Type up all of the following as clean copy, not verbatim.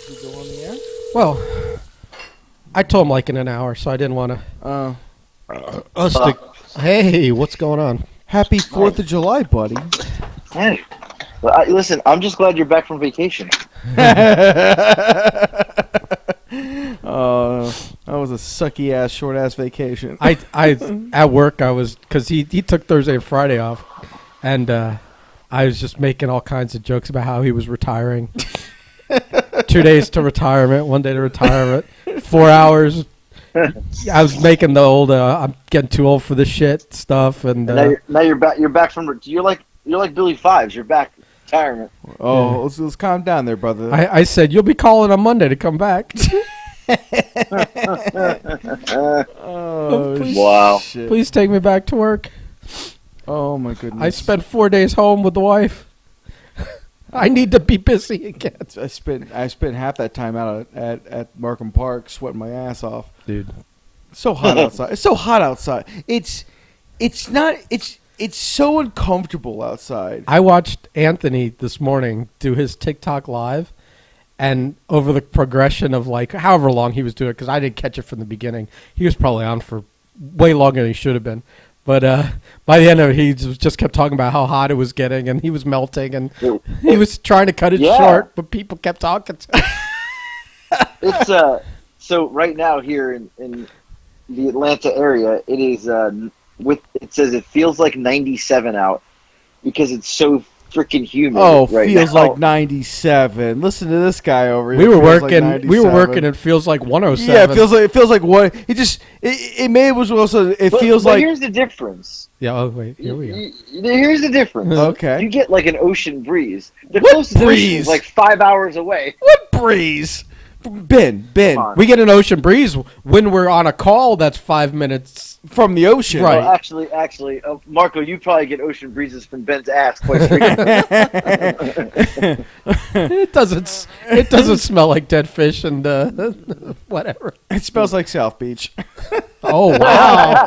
We go on the air? Well, I told him like in an hour, so I didn't want to. Hey, what's going on? Happy 4th of July, buddy. Hey, well, listen, I'm just glad you're back from vacation. That was a sucky ass, short ass vacation. I at work I was because he took Thursday and Friday off, and I was just making all kinds of jokes about how he was retiring. 2 days to retirement, 1 day to retirement, 4 hours. I was making the old I'm getting too old for this shit stuff, and now you're back. You're back from. You're like Billy Fives. You're back retirement. Oh, let's calm down there, brother. I said you'll be calling on Monday to come back. Oh, wow! shit. Please take me back to work. Oh my goodness! I spent 4 days home with the wife. I need to be busy again. I spent half that time out at Markham Park sweating my ass off. Dude. It's so hot outside. It's so hot outside. It's so uncomfortable outside. I watched Anthony this morning do his TikTok live, and over the progression of like however long he was doing it, because I didn't catch it from the beginning. He was probably on for way longer than he should have been. But by the end of it, he just kept talking about how hot it was getting, and he was melting, and he was trying to cut it short, but people kept talking. It's so right now here in the Atlanta area, it is it says it feels like 97 out because it's so freaking humid. Oh, right feels now. like 97. Listen to this guy over here. We were Feels working. like We were working. It feels like 107. Yeah, it feels like what? It may as well. Also, it feels but like. here's the difference. Yeah. Oh wait. Here we go. Here's the difference. Okay. You get like an ocean breeze. The What closest ocean breeze? is like 5 hours away. What breeze? Ben. Come on. We get an ocean breeze when we're on a call. That's 5 minutes. From the ocean. Right. Well, actually, Marco, you probably get ocean breezes from Ben's ass quite frequently. It doesn't smell like dead fish and whatever. It smells like South Beach. Oh wow!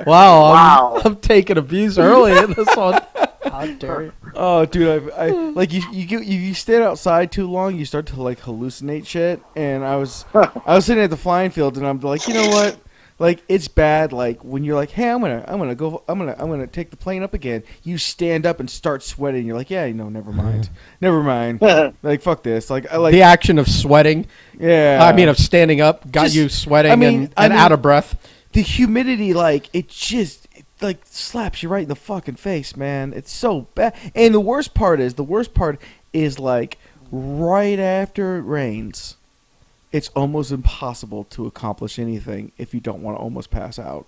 Wow! Wow. I'm taking abuse early in this one. How dare you? Oh, dude, I like you stand outside too long, you start to like hallucinate shit. And I was sitting at the flying field, and I'm like, you know what? Like it's bad. Like when you're like, hey, I'm gonna take the plane up again. You stand up and start sweating. You're like, yeah, never mind. Like fuck this. Like I like The action of sweating. yeah. I mean, of standing up got Just- you sweating I mean- and out of breath. the humidity, like it like slaps you right in the fucking face, man. It's so bad. And the worst part is like right after it rains, it's almost impossible to accomplish anything if you don't want to almost pass out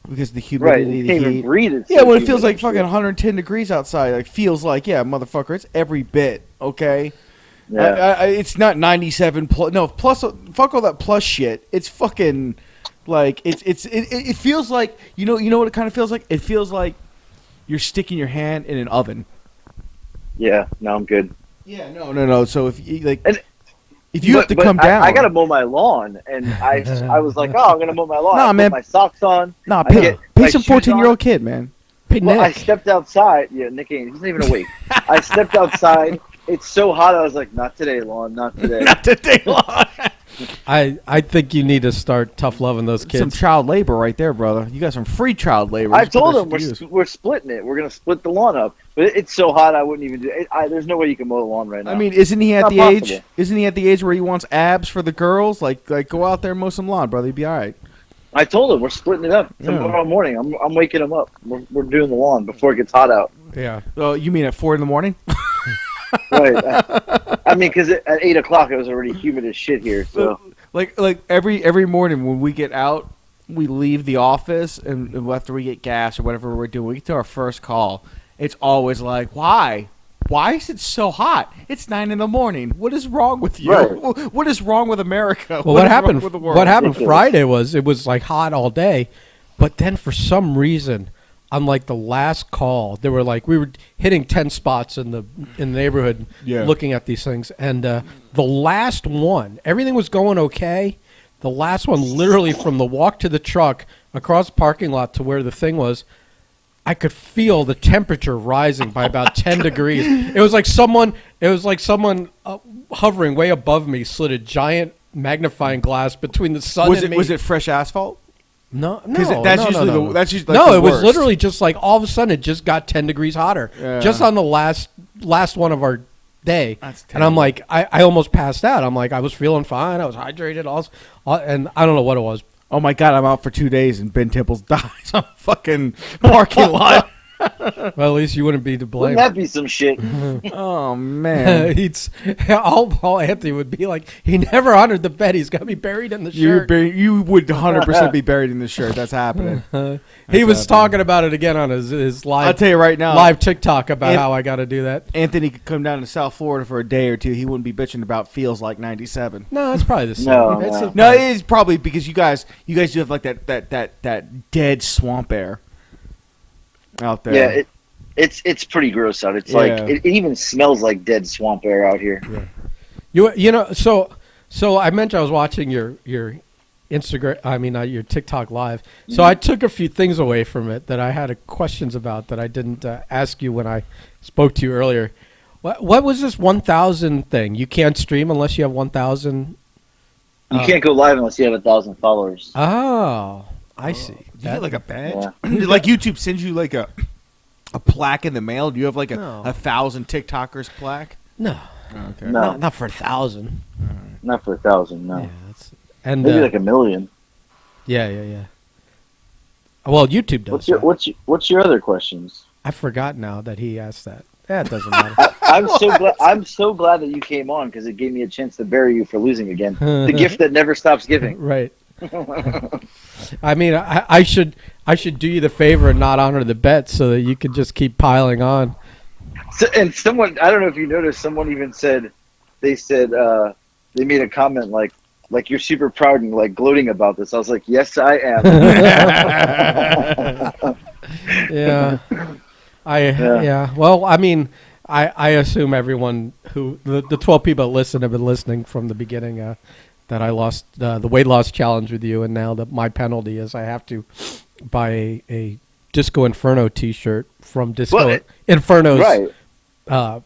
because the Right, humidity, you the can't even heat. breathe. It's Yeah, so when it feels humid. like fucking 110 degrees outside, like feels like motherfucker, it's every bit okay. Yeah. It's not 97 plus. No, plus fuck all that plus shit. It's fucking like it feels like you know what it kind of feels like. It feels like you're sticking your hand in an oven. Yeah, no, I'm good. Yeah, no. So if you like, And- if you have to come down, I gotta mow my lawn, and I was like, oh, I'm gonna mow my lawn. Nah, I put man. my socks on. Nah, I pay get my some shoes 14-year-old kid, man. Hey, Well, I Nick. stepped outside. Yeah, Nick ain't. He's not even awake. I stepped outside. It's so hot. I was like, not today, lawn. Not today. Not today long. I think you need to start tough loving those Some kids. child labor right there, brother. You got some free child labor. I That's what told they him should use. we're splitting it. We're gonna split the lawn up. But it's so hot. I wouldn't even do it. There's no way you can mow the lawn right now. I mean, isn't he at Not the possible. age? Isn't he at the age where he wants abs for the girls? Like go out there and mow some lawn, brother. You'd be all right. I told him we're splitting it up tomorrow morning. I'm waking him up. We're doing the lawn before it gets hot out. Yeah. Oh, you mean at 4 a.m? Right. I mean, because at 8 o'clock it was already humid as shit here. So Like every morning when we get out, we leave the office and after we get gas or whatever we're doing, we get to our first call. It's always like, why? Why is it so hot? It's 9 a.m. What is wrong with you? Right. What is wrong with America? Well, What what is wrong happened? with the world? What happened Ridiculous. Friday was it was like hot all day, but then for some reason, on like the last call, there were like we were hitting 10 spots in the neighborhood, Yeah. looking at these things, and the last one, everything was going okay. The last one, literally from the walk to the truck across the parking lot to where the thing was, I could feel the temperature rising by about 10 degrees. It was like someone It was like someone hovering way above me slid a giant magnifying glass between the sun and me. Was it fresh asphalt? No, That's usually that's usually no. the It was worst. literally just like all of a sudden it just got 10 degrees hotter, Yeah. just on the last one of our day. That's and I'm terrible. like, I almost passed out. I'm like, I was feeling fine. I was hydrated, and I don't know what it was. Oh my god, I'm out for 2 days and Ben Tipples dies on a fucking parking lot. Well, at least you wouldn't be to blame. Wouldn't that be some shit? Oh man. It's all Anthony would be like, he never honored the bet. He's gonna be buried in the shirt. You would 100% be buried in this shirt. That's happening. He was happening. talking about it again on his live. I'll tell you right now. live TikTok about how I got to do that. Anthony could come down to South Florida for a day or two. He wouldn't be bitching about feels like 97. No, it's probably the same. No, It's no. No, it is probably because you guys do have like that dead swamp air out there. Yeah, it's pretty gross out. It's Yeah. like it even smells like dead swamp air out here. You know, so I mentioned I was watching your Instagram. I mean, your TikTok live. So I took a few things away from it that I had questions about that I didn't ask you when I spoke to you earlier. What was this 1,000 thing? You can't stream unless you have 1,000. You can't go live unless you have 1,000 followers. Oh, I see. Do you get like a badge? Yeah. Like YouTube sends you like a plaque in the mail? Do you have like No. 1,000 TikTokers plaque? No, Okay. No. not for 1,000. Not for 1,000, no. Yeah, that's and Maybe like 1 million. yeah. Well, YouTube does. What's your other questions? I forgot now that he asked that. Yeah, it doesn't matter. I'm so glad that you came on because it gave me a chance to bury you for losing again. The gift that never stops giving. Right. I mean, I should do you the favor and not honor the bet so that you can just keep piling on. So, and someone, I don't know if you noticed, someone even said, they made a comment like you're super proud and like gloating about this. I was like, yes, I am. Yeah. Yeah. Well, I mean, I assume everyone who the 12 people that listen have been listening from the beginning. That I lost the weight loss challenge with you, and now that my penalty is I have to buy a Disco Inferno T-shirt from Disco What? Inferno's Right.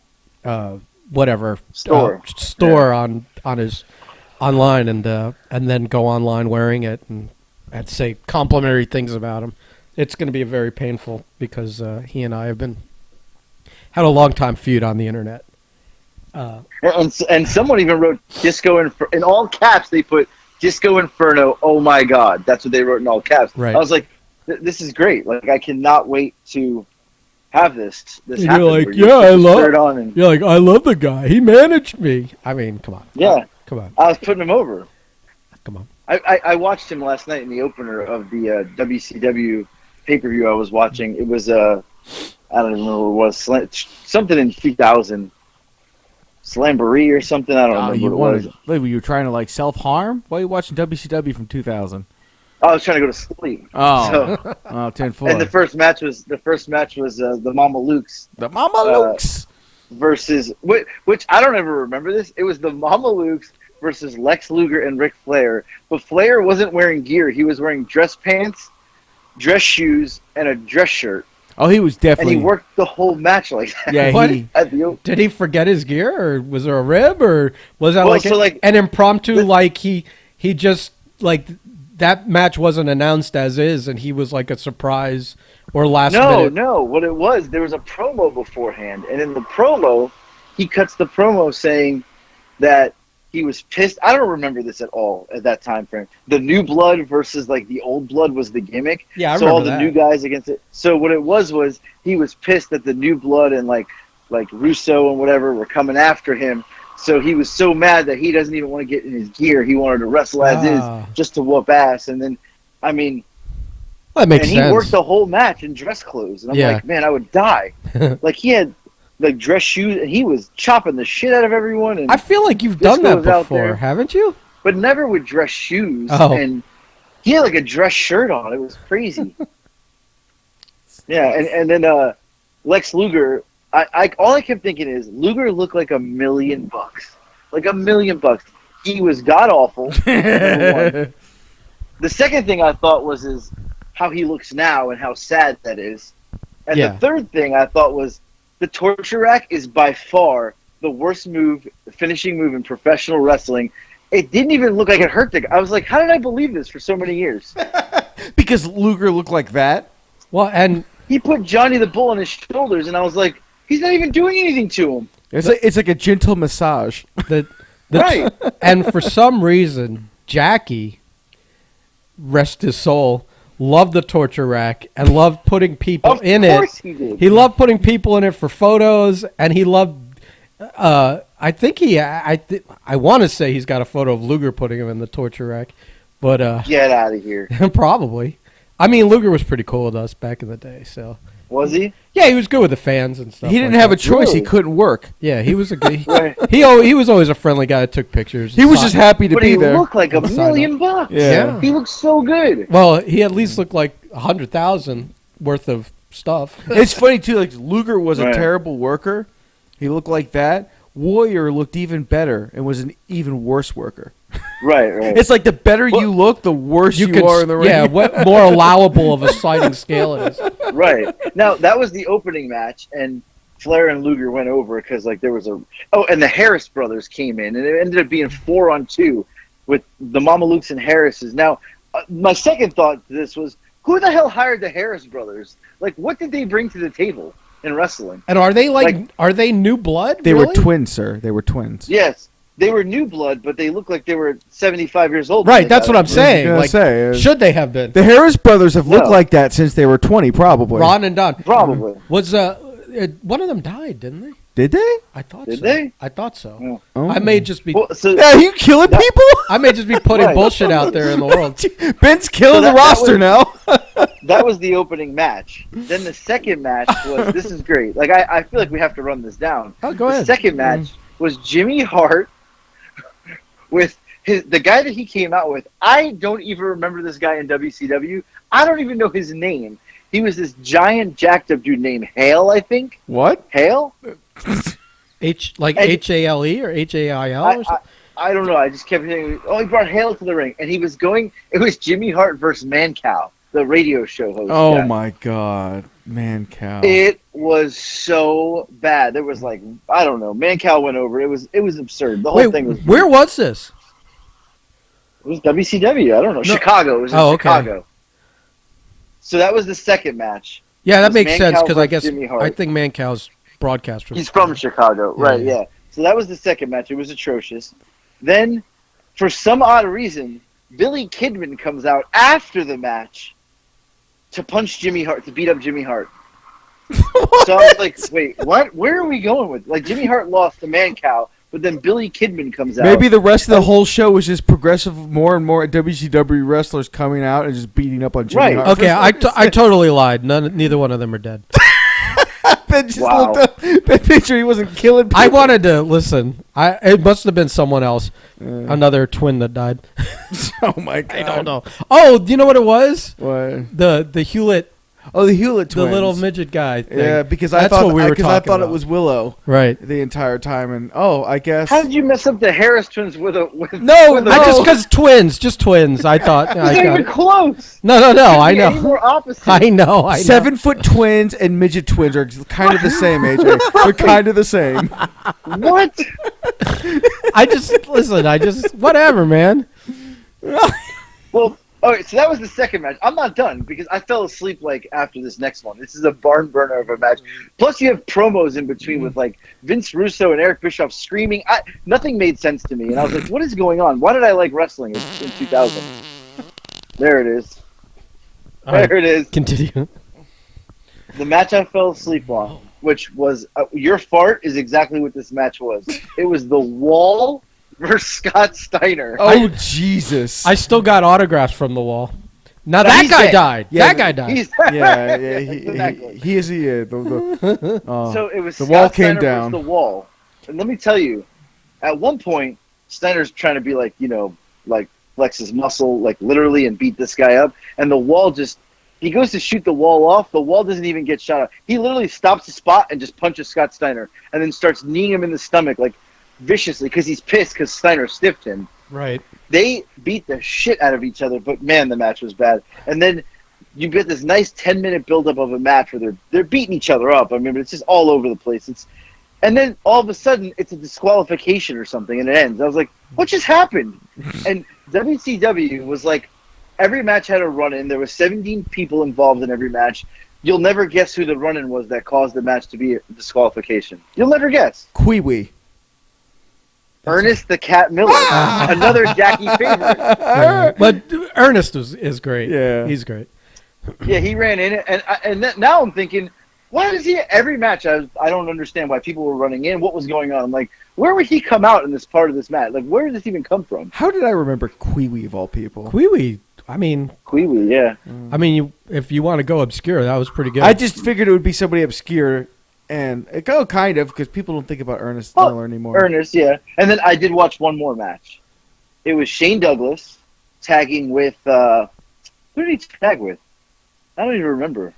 Whatever Store. store on his online, and then go online wearing it and say complimentary things about him. It's going to be very painful because he and I have had a long time feud on the internet. And someone even wrote Disco Inferno. In all caps, they put Disco Inferno, oh my God. That's what they wrote in all caps. Right. I was like, this is great. Like, I cannot wait to have this And happen. you're like, where you yeah, put I the love. shirt on and, You're like, I love the guy. He managed me. I mean, come on. yeah, Come on. I was putting him over. Come on. I watched him last night in the opener of the WCW pay-per-view I was watching. It was, I don't even know what it was, something in 2000. Slamboree or something. I don't remember what it was. Wait, were you trying to like self-harm? Why are you watching WCW from 2000? I was trying to go to sleep. Oh, So, 10-4. and the first match was the Mama Luke's The Mama Lukes. versus which I don't ever remember this. It was the Mama Luke's versus Lex Luger and Ric Flair. But Flair wasn't wearing gear. He was wearing dress pants, dress shoes, and a dress shirt. Oh, he was And definitely. he worked the whole match like that. Yeah, What? At the Did he forget his gear, or was there a rib, or was that Well, like, so, like, an impromptu? the- Like he just like that match wasn't announced as is, and he was like a surprise or last minute. No. What it was, there was a promo beforehand, and in the promo, he cuts the promo saying that he was pissed. I don't remember this at all at that time frame. The new blood versus like the old blood was the gimmick. Yeah, I so all remember the that. new guys against it. So what it was he was pissed that the new blood and like Russo and whatever were coming after him. So he was so mad that he doesn't even want to get in his gear. He wanted to wrestle as Ah. is, just to whoop ass. And then, I mean, That makes and sense. he worked the whole match in dress clothes. And I'm Yeah. like, man, I would die. Like he had like dress shoes, and he was chopping the shit out of everyone. And I feel like you've done that Disco's out before, there. haven't you? but never with dress shoes. Oh. And he had like a dress shirt on. It was crazy. Yeah, and then Lex Luger. I all I kept thinking is Luger looked like $1 million, like $1 million. He was god awful. The second thing I thought was how he looks now and how sad that is. And Yeah. the third thing I thought was the torture rack is by far the worst finishing move in professional wrestling. It didn't even look like it hurt the guy. I was like, how did I believe this for so many years? Because Luger looked like that. Well, and He put Johnny the Bull on his shoulders, and I was like, he's not even doing anything to him. It's like a gentle massage. Right. And for some reason, Jackie, rest his soul, loved the torture rack and loved putting people in it. Of course he did. He loved putting people in it for photos, and he loved. I think I want to say he's got a photo of Luger putting him in the torture rack, but Get out of here. probably. I mean, Luger was pretty cool with us back in the day, so. Was he? Yeah, he was good with the fans and stuff. He didn't like have a that. choice. Really? He couldn't work. Yeah, he was a good. Right. He was always a friendly guy that took pictures. He was just happy to But be he there. looked like $1 million bucks. Yeah. He looked so good. Well, he at least looked like 100,000 worth of stuff. It's funny too. Like Luger was a Right. terrible worker. He looked like that. Warrior looked even better and was an even worse worker. Right, right. It's like the better you look, the worse you are in the ring. Yeah, what more allowable of a sliding scale it is. Right. Now, that was the opening match, and Flair and Luger went over because, like, there was a... Oh, and the Harris brothers came in, and it ended up being 4-on-2 with the Mamalukes and Harrises. Now, my second thought to this was, who the hell hired the Harris brothers? Like, what did they bring to the table in wrestling? And are they are they new blood? They really? were twins, sir. They were twins. Yes. They were new blood, but they looked like they were 75 years old. Right, that's what I'm saying. gonna Like, say, should they have been? The Harris brothers have looked No. like that since they were 20, probably. Ron and Don. Probably. Was one of them died, didn't they? Did they? I thought Did so. they? I thought so. Yeah. Oh. I may just be Well, so Yeah, are you killing people? I may just be putting Right. bullshit out there in the world. Ben's killing So the that roster was- now. that was the opening match. Then the second match was, this is great. Like, I feel like we have to run this down. Oh, go The ahead. second match was Jimmy Hart with the guy that he came out with. I don't even remember this guy in WCW. I don't even know his name. He was this giant jacked up dude named Hale, I think. What? Hale? H-A-L-E or H-A-I-L or something? I don't know. I just kept hearing, he brought Hale to the ring. And he was going, it was Jimmy Hart versus Mancow, the radio show host. Oh, guy. my God. Man, cow. It was so bad. There was like, I don't know. Mancow went over. It was absurd. The whole Wait, thing was. where was this? It was WCW. I don't know. Chicago. It was in Oh, okay. Chicago. So that was the second match. Yeah, that It was makes sense Mancow because I versus guess Jimmy Hart. I think Mancow's broadcast from He's from Chicago. Right, Yeah. yeah. So that was the second match. It was atrocious. Then, for some odd reason, Billy Kidman comes out after the match to punch Jimmy Hart, to beat up Jimmy Hart. So I was like, wait, what? Where are we going with? Like, Jimmy Hart lost to Mancow, but then Billy Kidman comes out. Maybe the rest of the whole show was just progressive, more and more WCW wrestlers coming out and just beating up on Jimmy Right. Hart. Okay, I totally lied. Neither one of them are dead. Ben just Wow. looked up. Ben picture he wasn't killing people. I wanted to listen. It must have been someone else, another twin that died. Oh my God. I don't know. Oh, do you know what it was? What? The Hewlett, Oh, the Hewlett twins. the little midget guy. Thing. Yeah, because I That's thought what we were I talking thought it about. was Willow Right. the entire time, and I guess How did you mess up the Harris twins with a... No, with a, I just because twins, just twins. I thought. It's I not got even it. close. No, I Couldn't be any know. more opposite. I know. 7-foot twins and midget twins are kind of the same, AJ. They're kind of the same. What? I just listen. Whatever, man. Well, all right, so that was the second match. I'm not done because I fell asleep like after this next one. This is a barn burner of a match. Plus, you have promos in between with like Vince Russo and Eric Bischoff screaming. Nothing made sense to me, and I was like, "What is going on? Why did I like wrestling in 2000?" There it is. There it is. Continue. The match I fell asleep on, which was your fart, is exactly what this match was. It was the Wall versus Scott Steiner. Oh, Jesus. I still got autographs from the wall. Now No, that he's guy dead. died. Yeah, that guy died. He's yeah, Exactly. he is. So it was The Scott Wall came Steiner down. versus the Wall. And let me tell you, at one point, Steiner's trying to be like, like flex his muscle, like literally, and beat this guy up. And the Wall he goes to shoot the Wall off. The Wall doesn't even get shot off. He literally stops the spot and just punches Scott Steiner and then starts kneeing him in the stomach, like viciously, because he's pissed because Steiner stiffed him. Right. They beat the shit out of each other, but man, the match was bad. And then you get this nice 10-minute buildup of a match where they're beating each other up. I mean, but it's just all over the place. And then all of a sudden, it's a disqualification or something, and it ends. I was like, what just happened? And WCW was like, every match had a run-in. There was 17 people involved in every match. You'll never guess who the run-in was that caused the match to be a disqualification. You'll never guess. Kiwi. Ernest the Cat Miller, another Jackie favorite. But Ernest is great. Yeah. He's great. Yeah, he ran in it, and now I'm thinking, why does he every match? I don't understand why people were running in. What was going on? Like, where would he come out in this part of this match? Like, where did this even come from? How did I remember Kiwi of all people? Kiwi. I mean, yeah. If you want to go obscure, that was pretty good. I just figured it would be somebody obscure, and it kind of because people don't think about Ernest Miller anymore. Ernest, yeah. And then I did watch one more match. It was Shane Douglas tagging with who did he tag with? I don't even remember.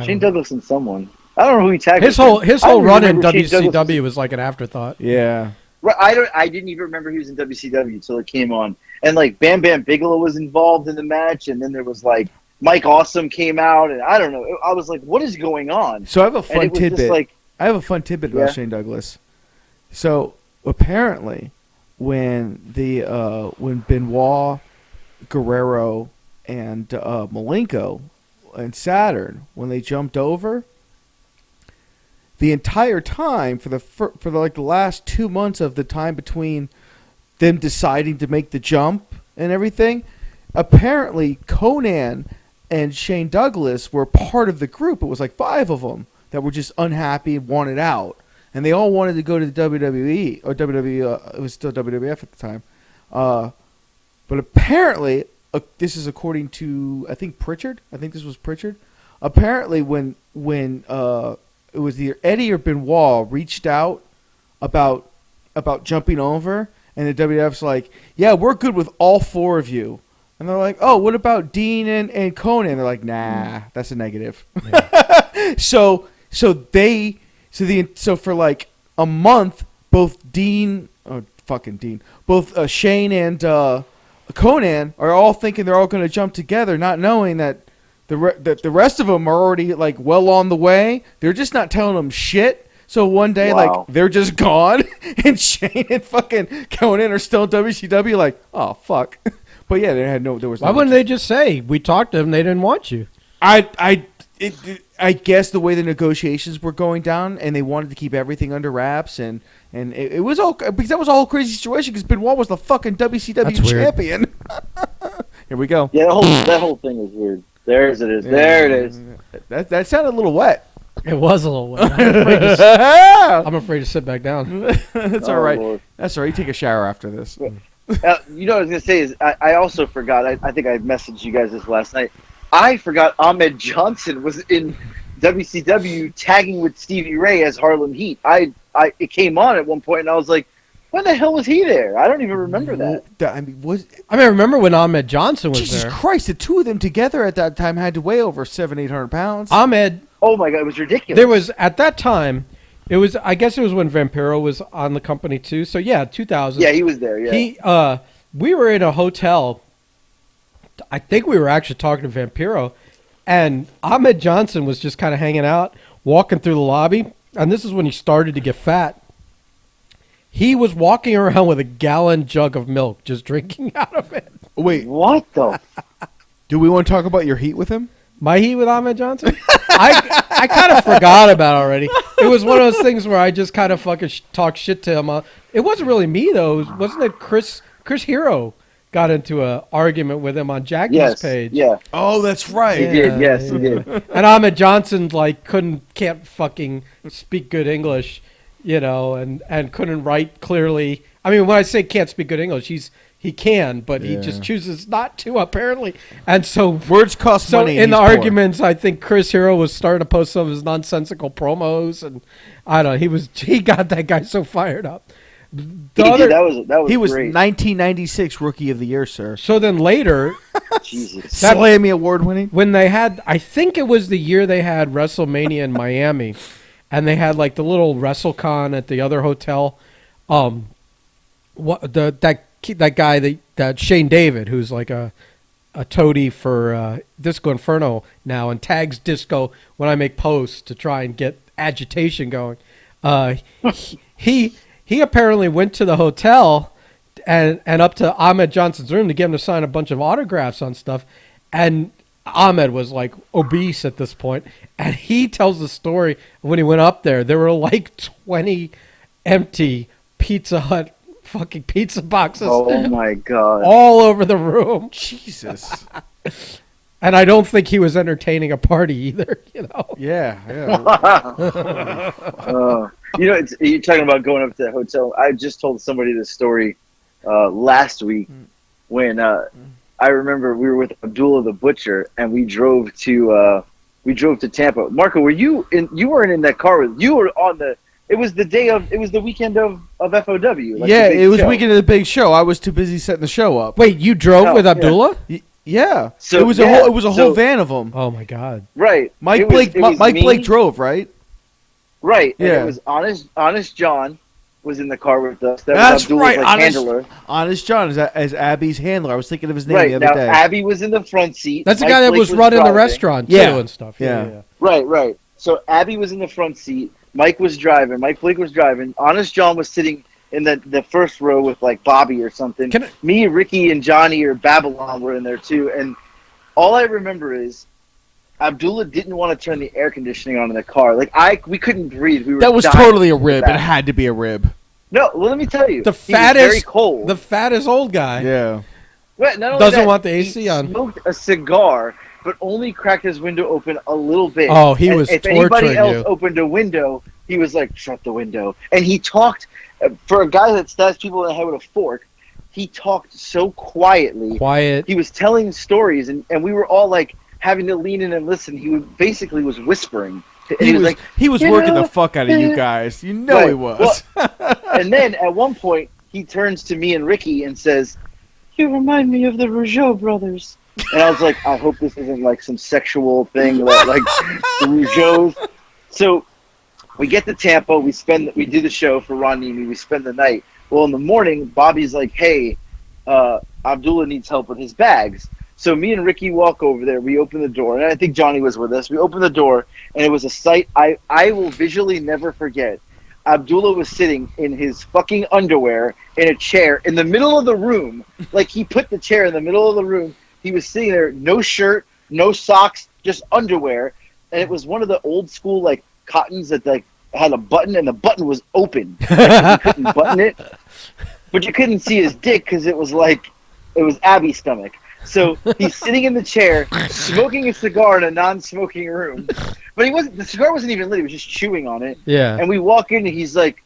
Shane Douglas and someone. I don't know who he tagged. His whole run in WCW was like an afterthought. Yeah. Right, I didn't even remember he was in WCW until it came on, and like Bam Bam Bigelow was involved in the match, and then there was like Mike Awesome came out, and I don't know. I was like, what is going on? So I have a fun tidbit. Like, I have a fun tidbit about Shane Douglas. So apparently, when Benoit, Guerrero, and Malenko and Saturn, when they jumped over, the entire time for the last 2 months of the time between them deciding to make the jump and everything, apparently Conan and Shane Douglas were part of the group. It was like 5 of them that were just unhappy and wanted out, and they all wanted to go to the WWE or WWE. It was still WWF at the time, but apparently, this is according to I think Pritchard. I think this was Pritchard. Apparently, when it was either Eddie or Benoit reached out about jumping over, and the WWF's like, yeah, we're good with all 4 of you. And they're like, oh, what about Dean and Conan? They're like, nah, that's a negative. Yeah. So for like a month, both Shane and Conan are all thinking they're all going to jump together, not knowing that the rest of them are already like well on the way. They're just not telling them shit. So one day, like, they're just gone, and Shane and fucking Conan are still in WCW. Like, oh fuck. But yeah, they had no. There was. Why wouldn't they just say we talked to them? They didn't want you. I guess the way the negotiations were going down, and they wanted to keep everything under wraps, and it was all because that was a whole crazy situation. Because Benoit was the fucking WCW champion. Here we go. Yeah, that whole thing is weird. There it is. There it is. That sounded a little wet. It was a little wet. I'm afraid to sit back down. That's all right. Lord. That's all right. You take a shower after this. You know what I was going to say is I also forgot. I think I messaged you guys this last night. I forgot Ahmed Johnson was in WCW tagging with Stevie Ray as Harlem Heat. It came on at one point, and I was like, when the hell was he there? I don't even remember that. I remember when Ahmed Johnson was Jesus there. Jesus Christ, the 2 of them together at that time had to weigh over 700-800 pounds. Ahmed. Oh my God, it was ridiculous. There was, at that time, I guess it was when Vampiro was on the company too. So yeah, 2000. Yeah, he was there, yeah. We were in a hotel. I think we were actually talking to Vampiro, and Ahmed Johnson was just kind of hanging out, walking through the lobby, and this is when he started to get fat. He was walking around with a gallon jug of milk, just drinking out of it. Wait, what the? Do we want to talk about your heat with him? My heat with Ahmed Johnson? I kind of forgot about it already. It was one of those things where I just kind of fucking talk shit to him. It wasn't really me though. Wasn't it Chris Hero got into an argument with him on Jackie's page? Yeah. Oh, that's right. He did. Yes, he did. And Ahmed Johnson can't fucking speak good English, and couldn't write clearly. I mean, when I say can't speak good English, he can, but he just chooses not to, apparently. And so words cost money. So in the arguments, I think Chris Hero was starting to post some of his nonsensical promos, and I don't know. He got that guy so fired up. That was great. 1996 Rookie of the Year, sir. So then later, Jesus, Slammy Award winning. When they had, I think it was the year they had WrestleMania in Miami, and they had like the little WrestleCon at the other hotel. That guy, that Shane David, who's like a toady for Disco Inferno now, and tags Disco when I make posts to try and get agitation going. He apparently went to the hotel and up to Ahmed Johnson's room to get him to sign a bunch of autographs on stuff, and Ahmed was like obese at this point, and he tells the story when he went up there. There were like 20 empty Pizza Hut fucking pizza boxes. Oh my god! All over the room. Jesus. And I don't think he was entertaining a party either. Yeah. You're talking about going up to the hotel. I just told somebody this story last week when I remember we were with Abdulla the Butcher and we drove to Tampa. Marco, were you in? You weren't in that car with. You were on the. It was the weekend of FOW. Yeah, it was weekend of the big show. I was too busy setting the show up. Wait, you drove with Abdulla? Yeah. So, it was a whole van of them. Oh my god. Right. Mike Blake drove, right? Right. Yeah. And it was Honest John was in the car with us. That's Abdulla's, right. Handler. Honest John is as Abby's handler. I was thinking of his name right. the other Now, day. Abby was in the front seat. That's the Mike guy that Blake was running driving. the restaurant too and stuff. Yeah. Right. So Abby was in the front seat. Mike was driving. Mike Blake was driving. Honest John was sitting in the first row with like Bobby or something. Me, Ricky, and Johnny or Babylon were in there too. And all I remember is Abdulla didn't want to turn the air conditioning on in the car. Like we couldn't breathe. We were that was dying totally a rib. It had to be a rib. No, well, let me tell you. The very cold. The fattest old guy. Yeah. Well, not only doesn't that, want the AC he on. Smoked a cigar, but only cracked his window open a little bit. Oh, he was if torturing anybody else you. Opened a window, he was like, "Shut the window." And he talked for a guy that stabs people in the head with a fork. He talked so quietly. Quiet. He was telling stories, and we were all like having to lean in and listen. He basically was whispering. And he was working the fuck out of you guys. You know he was. Well, and then at one point, he turns to me and Ricky and says, "You remind me of the Rougeau brothers." And I was like, I hope this isn't like some sexual thing, like the Rougeaus. So we get to Tampa. We do the show for Ron Nemi. We spend the night. Well, in the morning, Bobby's like, "Hey, Abdulla needs help with his bags." So me and Ricky walk over there. We open the door, and I think Johnny was with us. We open the door, and it was a sight I will visually never forget. Abdulla was sitting in his fucking underwear in a chair in the middle of the room. Like, he put the chair in the middle of the room. He was sitting there, no shirt, no socks, just underwear. And it was one of the old school, like, cottons that, like, had a button, and the button was open. Like, you couldn't button it. But you couldn't see his dick because it was Abby's stomach. So he's sitting in the chair, smoking a cigar in a non-smoking room. But the cigar wasn't even lit. He was just chewing on it. Yeah. And we walk in, and he's like,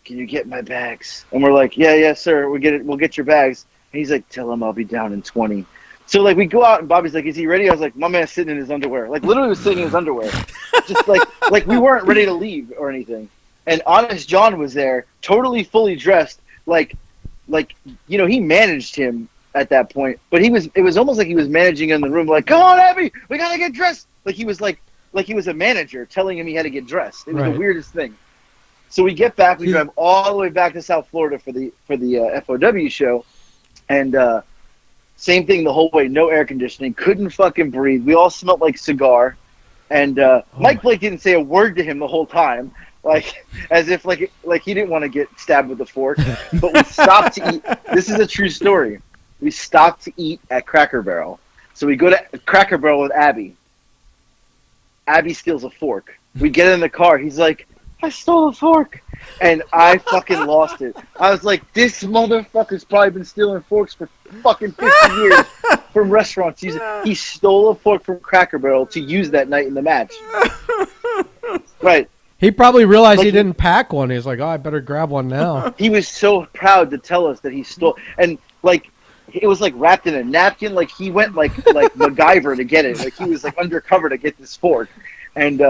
"Can you get my bags?" And we're like, "Yeah, sir. We'll get your bags." And he's like, "Tell him I'll be down in 20." So, like, we go out, and Bobby's like, "Is he ready?" I was like, "My man's sitting in his underwear." Like, literally was sitting in his underwear. Just like we weren't ready to leave or anything. And Honest John was there, totally fully dressed. Like, he managed him at that point. But it was almost like he was managing in the room, like, "Come on, Abby, we got to get dressed." Like, he was like he was a manager telling him he had to get dressed. It was the weirdest thing. So we get back, we drive all the way back to South Florida for the FOW show. And same thing the whole way, no air conditioning, couldn't fucking breathe. We all smelled like cigar. And Mike Blake didn't say a word to him the whole time, like as if like he didn't want to get stabbed with a fork. But we stopped to eat. This is a true story. We stopped to eat at Cracker Barrel. So we go to Cracker Barrel with Abby. Abby steals a fork. We get in the car. He's like, "I stole a fork." And I fucking lost it. I was like, this motherfucker's probably been stealing forks for fucking 50 years from restaurants. He stole a fork from Cracker Barrel to use that night in the match. Right. He probably realized he didn't pack one. He was like, "Oh, I better grab one now." He was so proud to tell us that he stole. And, like, it was, like, wrapped in a napkin. Like, he went, like MacGyver to get it. Like, he was, like, undercover to get this fork. And,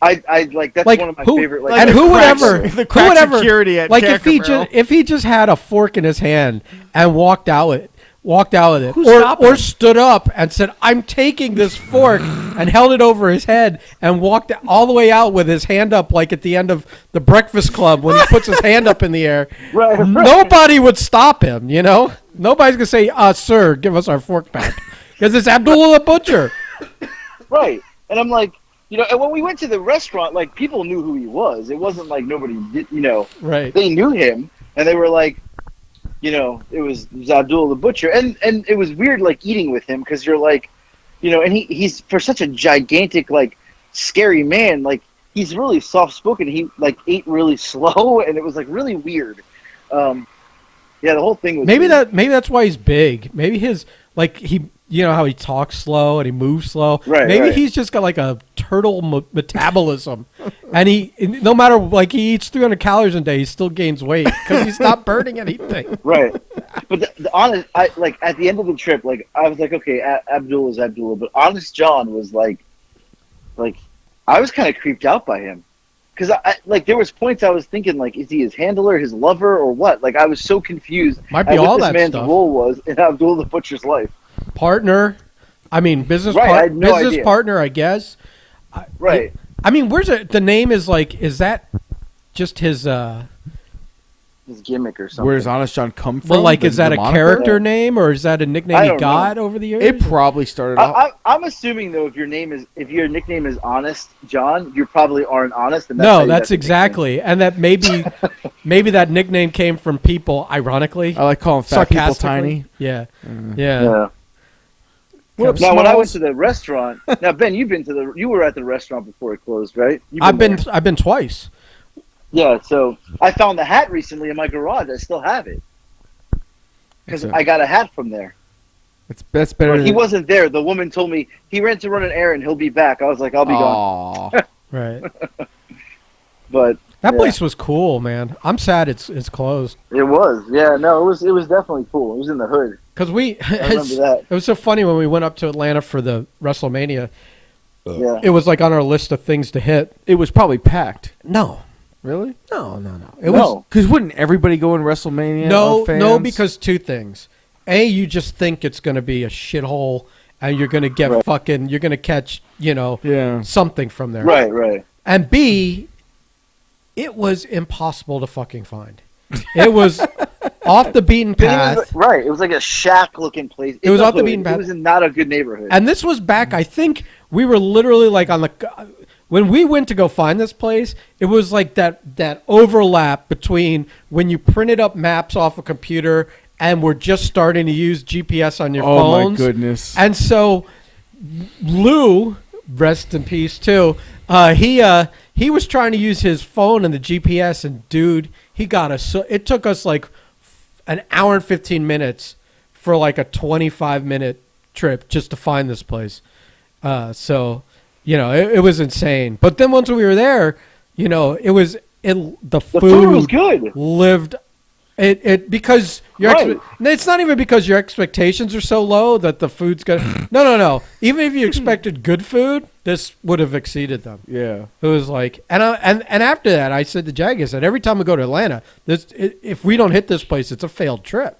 I like, that's like, one of my favorite. Like, and who would ever security at like Cracker if he just had a fork in his hand and walked out with it, or stood up and said, "I'm taking this fork," and held it over his head and walked all the way out with his hand up, like at the end of the Breakfast Club when he puts his hand up in the air. Right. Nobody would stop him. Nobody's gonna say, "Sir, give us our fork back," because it's Abdulla the Butcher. Right. And I'm like, And when we went to the restaurant, like, people knew who he was. It wasn't like nobody did, Right. They knew him, and they were like, it was Abdulla the Butcher, and it was weird, like, eating with him, because you're like, and he's, for such a gigantic, like, scary man, like, he's really soft-spoken. He, like, ate really slow, and it was, like, really weird. Yeah, the whole thing was maybe weird. maybe that's why he's big. Maybe his, like, he, how he talks slow and he moves slow. Right, Maybe right. he's just got like a turtle metabolism, and no matter, like, he eats 300 calories a day, he still gains weight because he's not burning anything. Right. But the honest, like, at the end of the trip, like, I was like, okay, Abdullah's Abdullah, but Honest John was like, I was kind of creeped out by him. Because, like, there was points I was thinking, like, is he his handler, his lover, or what? Like, I was so confused Might be at what all this that man's stuff. role was in Abdullah the Butcher's life. Partner, I mean, business Right, I had no business idea. partner, I guess. Right. I mean, where's it? The name is like, is that just his? His gimmick or something. Where does Honest John come from? Well, like, is that The a moniker? character name, or is that a nickname I he don't got over the years? It probably started off. I'm assuming, though, if your nickname is Honest John, you probably aren't honest. And that's how No, you got that's the nickname. exactly, and that maybe that nickname came from people, ironically, I like calling fat people sarcastically. tiny. Yeah, Mm. yeah. Yeah. What up, Now, when I went Smalls? to the restaurant, now Ben, you were at the restaurant before it closed, right? I've there. been twice. Yeah, so I found the hat recently in my garage. I still have it because I got a hat from there. That's better. But than he wasn't there. The woman told me he ran to run an errand. He'll be back. I was like, I'll be gone. Aw. Right. But That yeah, place was cool, man. I'm sad it's closed. it was. Yeah, no, it was definitely cool. It was in the hood. Because I remember that. it was so funny when we went up to Atlanta for the WrestleMania. Yeah. It was like on our list of things to hit. It was probably packed. No, Really? no. It was No. Because wouldn't everybody go in WrestleMania? no, fans? no. Because two things: A, you just think it's going to be a shithole, and you're going to get Right. you're going to catch, Yeah. something from there. Right. And B, it was impossible to fucking find. It was off the beaten path. It was like a shack-looking place. It was In off the hood. beaten path. It was in not a good neighborhood. And this was back, I think we were literally like on the, when we went to go find this place, it was like that overlap between when you printed up maps off a computer and were just starting to use GPS on your phones. Oh my goodness. And so Lou, rest in peace too, he was trying to use his phone and the GPS, and dude, he got us. So it took us like an hour and 15 minutes for like a 25-minute trip just to find this place. So, it was insane. But then once we were there, the food was good. lived it because Right. it's not even because your expectations are so low that the food's gonna no. Even if you expected good food, this would have exceeded them. Yeah. It was like, and after that, I said to Jag, I said, every time we go to Atlanta, if we don't hit this place, it's a failed trip.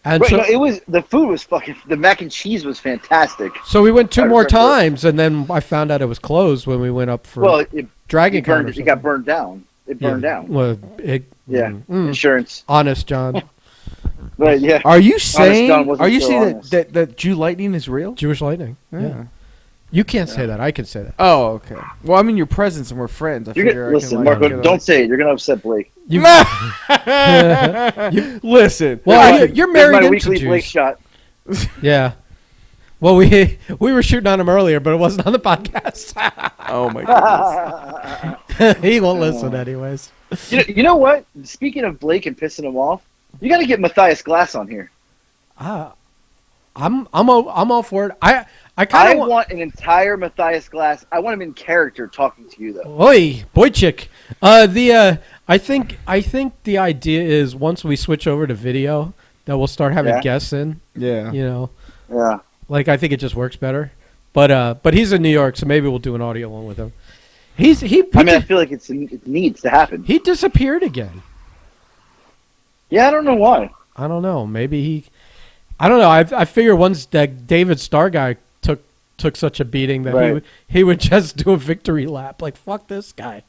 And Right, so, no, the food was fucking, the mac and cheese was fantastic. so we went two I more remember. times, and then I found out it was closed when we went up for Well, it Dragon Con. burned. It got burned down. It burned down. Well, Yeah, insurance. Honest, John. Right, yeah. Are you John saying? wasn't Are you so saying honest. that Jew lightning is real? Jewish lightning. Yeah. You can't say that. I can say that. Oh, okay. Well, I mean, your presence and we're friends. I You're figure gonna, I can, listen, like, Marco, get don't say it. You're gonna upset Blake. You, Listen. well, you're There's married my into weekly Blake Jews. shot. Yeah. Well, we were shooting on him earlier, but it wasn't on the podcast. Oh my goodness. He won't listen anyways. You know what? Speaking of Blake and pissing him off, you got to get Matthias Glass on here. I'm all for it. I kind I of want an entire Matthias Glass. I want him in character talking to you, though. Oi, Boychik. I think the idea is once we switch over to video that we'll start having Yeah. guests in. Yeah. Yeah. Like I think it just works better. But he's in New York, so maybe we'll do an audio one with him. He I feel like it needs to happen. he disappeared again. Yeah, I don't know why. I don't know. Maybe I don't know. I figure once that David Starr guy took such a beating that Right. he would just do a victory lap. Like fuck this guy.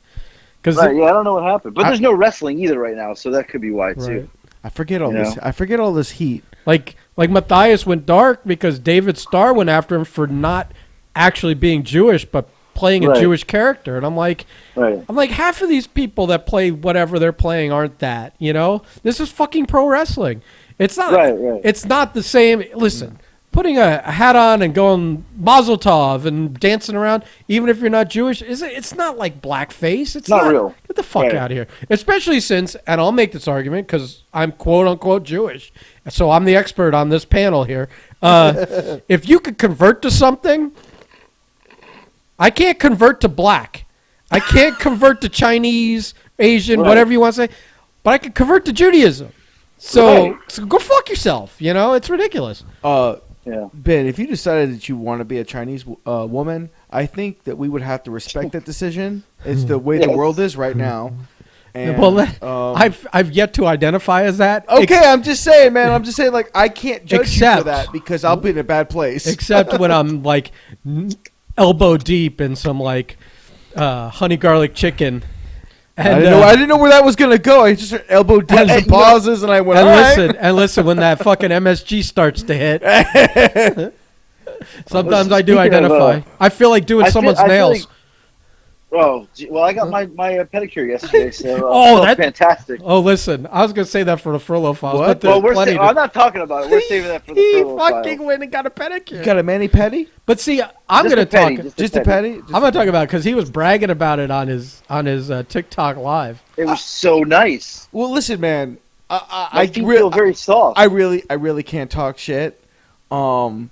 Because Right, yeah, I don't know what happened. But there's no wrestling either right now, so that could be why, too. Right. I forget all You this. know? I forget all this heat. Like Matthias went dark because David Starr went after him for not actually being Jewish, but playing a Jewish character, and I'm like, half of these people that play whatever they're playing aren't that. You know, this is fucking pro wrestling. It's not. It's not the same. Listen, putting a hat on and going Mazel Tov and dancing around, even if you're not Jewish, it's not like blackface. It's not real. Get the fuck out of here. Especially since, and I'll make this argument because I'm quote unquote Jewish, so I'm the expert on this panel here. If you could convert to something, I can't convert to black. I can't convert to Chinese, Asian, whatever you want to say, but I can convert to Judaism. So go fuck yourself. You know, it's ridiculous. Ben, if you decided that you want to be a Chinese woman, I think that we would have to respect that decision. It's the way the world is right now. And, I've yet to identify as that. Okay, I'm just saying, man. I'm just saying, like, I can't judge you for that because I'll be in a bad place. Except when I'm like elbow deep in some like honey garlic chicken. And, I didn't know where that was gonna go. I just heard elbow dips and pauses, and I went. And listen, when that fucking MSG starts to hit, sometimes I do identify. I feel like doing someone's nails. Well, I got my pedicure yesterday, so that's fantastic. Oh, listen, I was gonna say that for the furlough files. What? Well, I'm not talking about it. We're saving that for the furlough files. He fucking went and got a pedicure. You got a mani-pedi? But see, I'm gonna talk just a pedi. I'm gonna talk about it because he was bragging about it on his TikTok live. It was so nice. Well, listen, man, I feel very soft. I really can't talk shit. But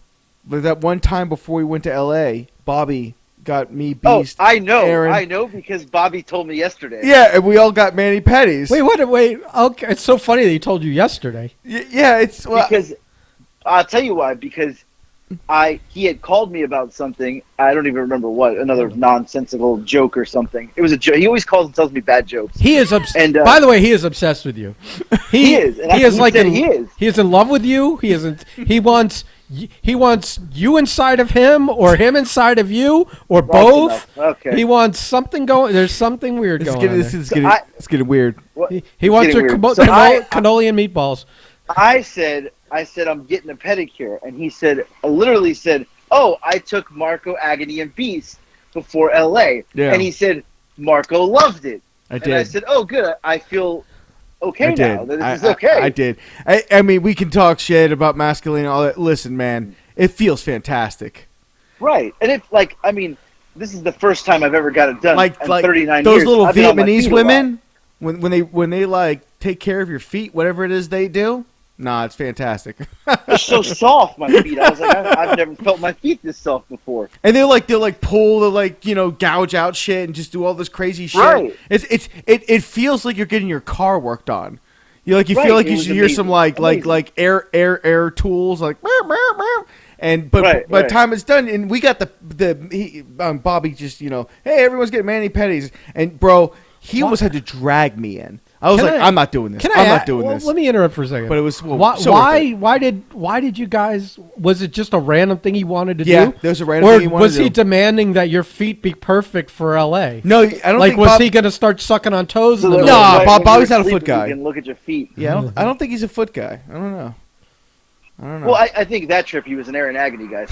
that one time before we went to LA, Bobby got me Beast. Oh, I know. Aaron. I know because Bobby told me yesterday. Yeah, and we all got mani-pedis. Wait. Okay, it's so funny that he told you yesterday. Yeah, it's because I'll tell you why. Because he had called me about something. I don't even remember what. Another nonsensical joke or something. It was a joke. He always calls and tells me bad jokes. He is and by the way, he is obsessed with you. He is. And he is like he is. He is in love with you. He isn't. He wants you inside of him, or him inside of you, or both. Okay. He wants something going. There's something weird going on. It's getting weird. He wants your cannoli and meatballs. I said I'm getting a pedicure, and he literally said, "Oh, I took Marco Agony and Beast before LA," and he said Marco loved it. I did. And I said, "Oh, good. I feel okay now. This is okay." I did. I mean, we can talk shit about masculine and all that. Listen, man, it feels fantastic. Right, and this is the first time I've ever got it done. Like 39 those years. little Vietnamese women when they like take care of your feet, whatever it is they do. Nah, it's fantastic. They're so soft, my feet. I was like, I've never felt my feet this soft before. And they'll pull, gouge out shit and just do all this crazy shit. Right. It feels like you're getting your car worked on. You feel like you should hear some air tools like and by the time it's done, and we got Bobby just hey, everyone's getting mani-pedis, and bro, he almost had to drag me in. I was I'm not doing this. I'm not doing this. Let me interrupt for a second. But it was why did you guys? Was it just a random thing he wanted to do? Yeah, there was a random thing he wanted to do. Or was he demanding that your feet be perfect for LA? No, I don't think. Was he going to start sucking on toes? No, Bobby's not a foot guy. You can look at your feet. Yeah, I don't think he's a foot guy. I don't know. Well, I think that trip he was an Aaron Agony guy.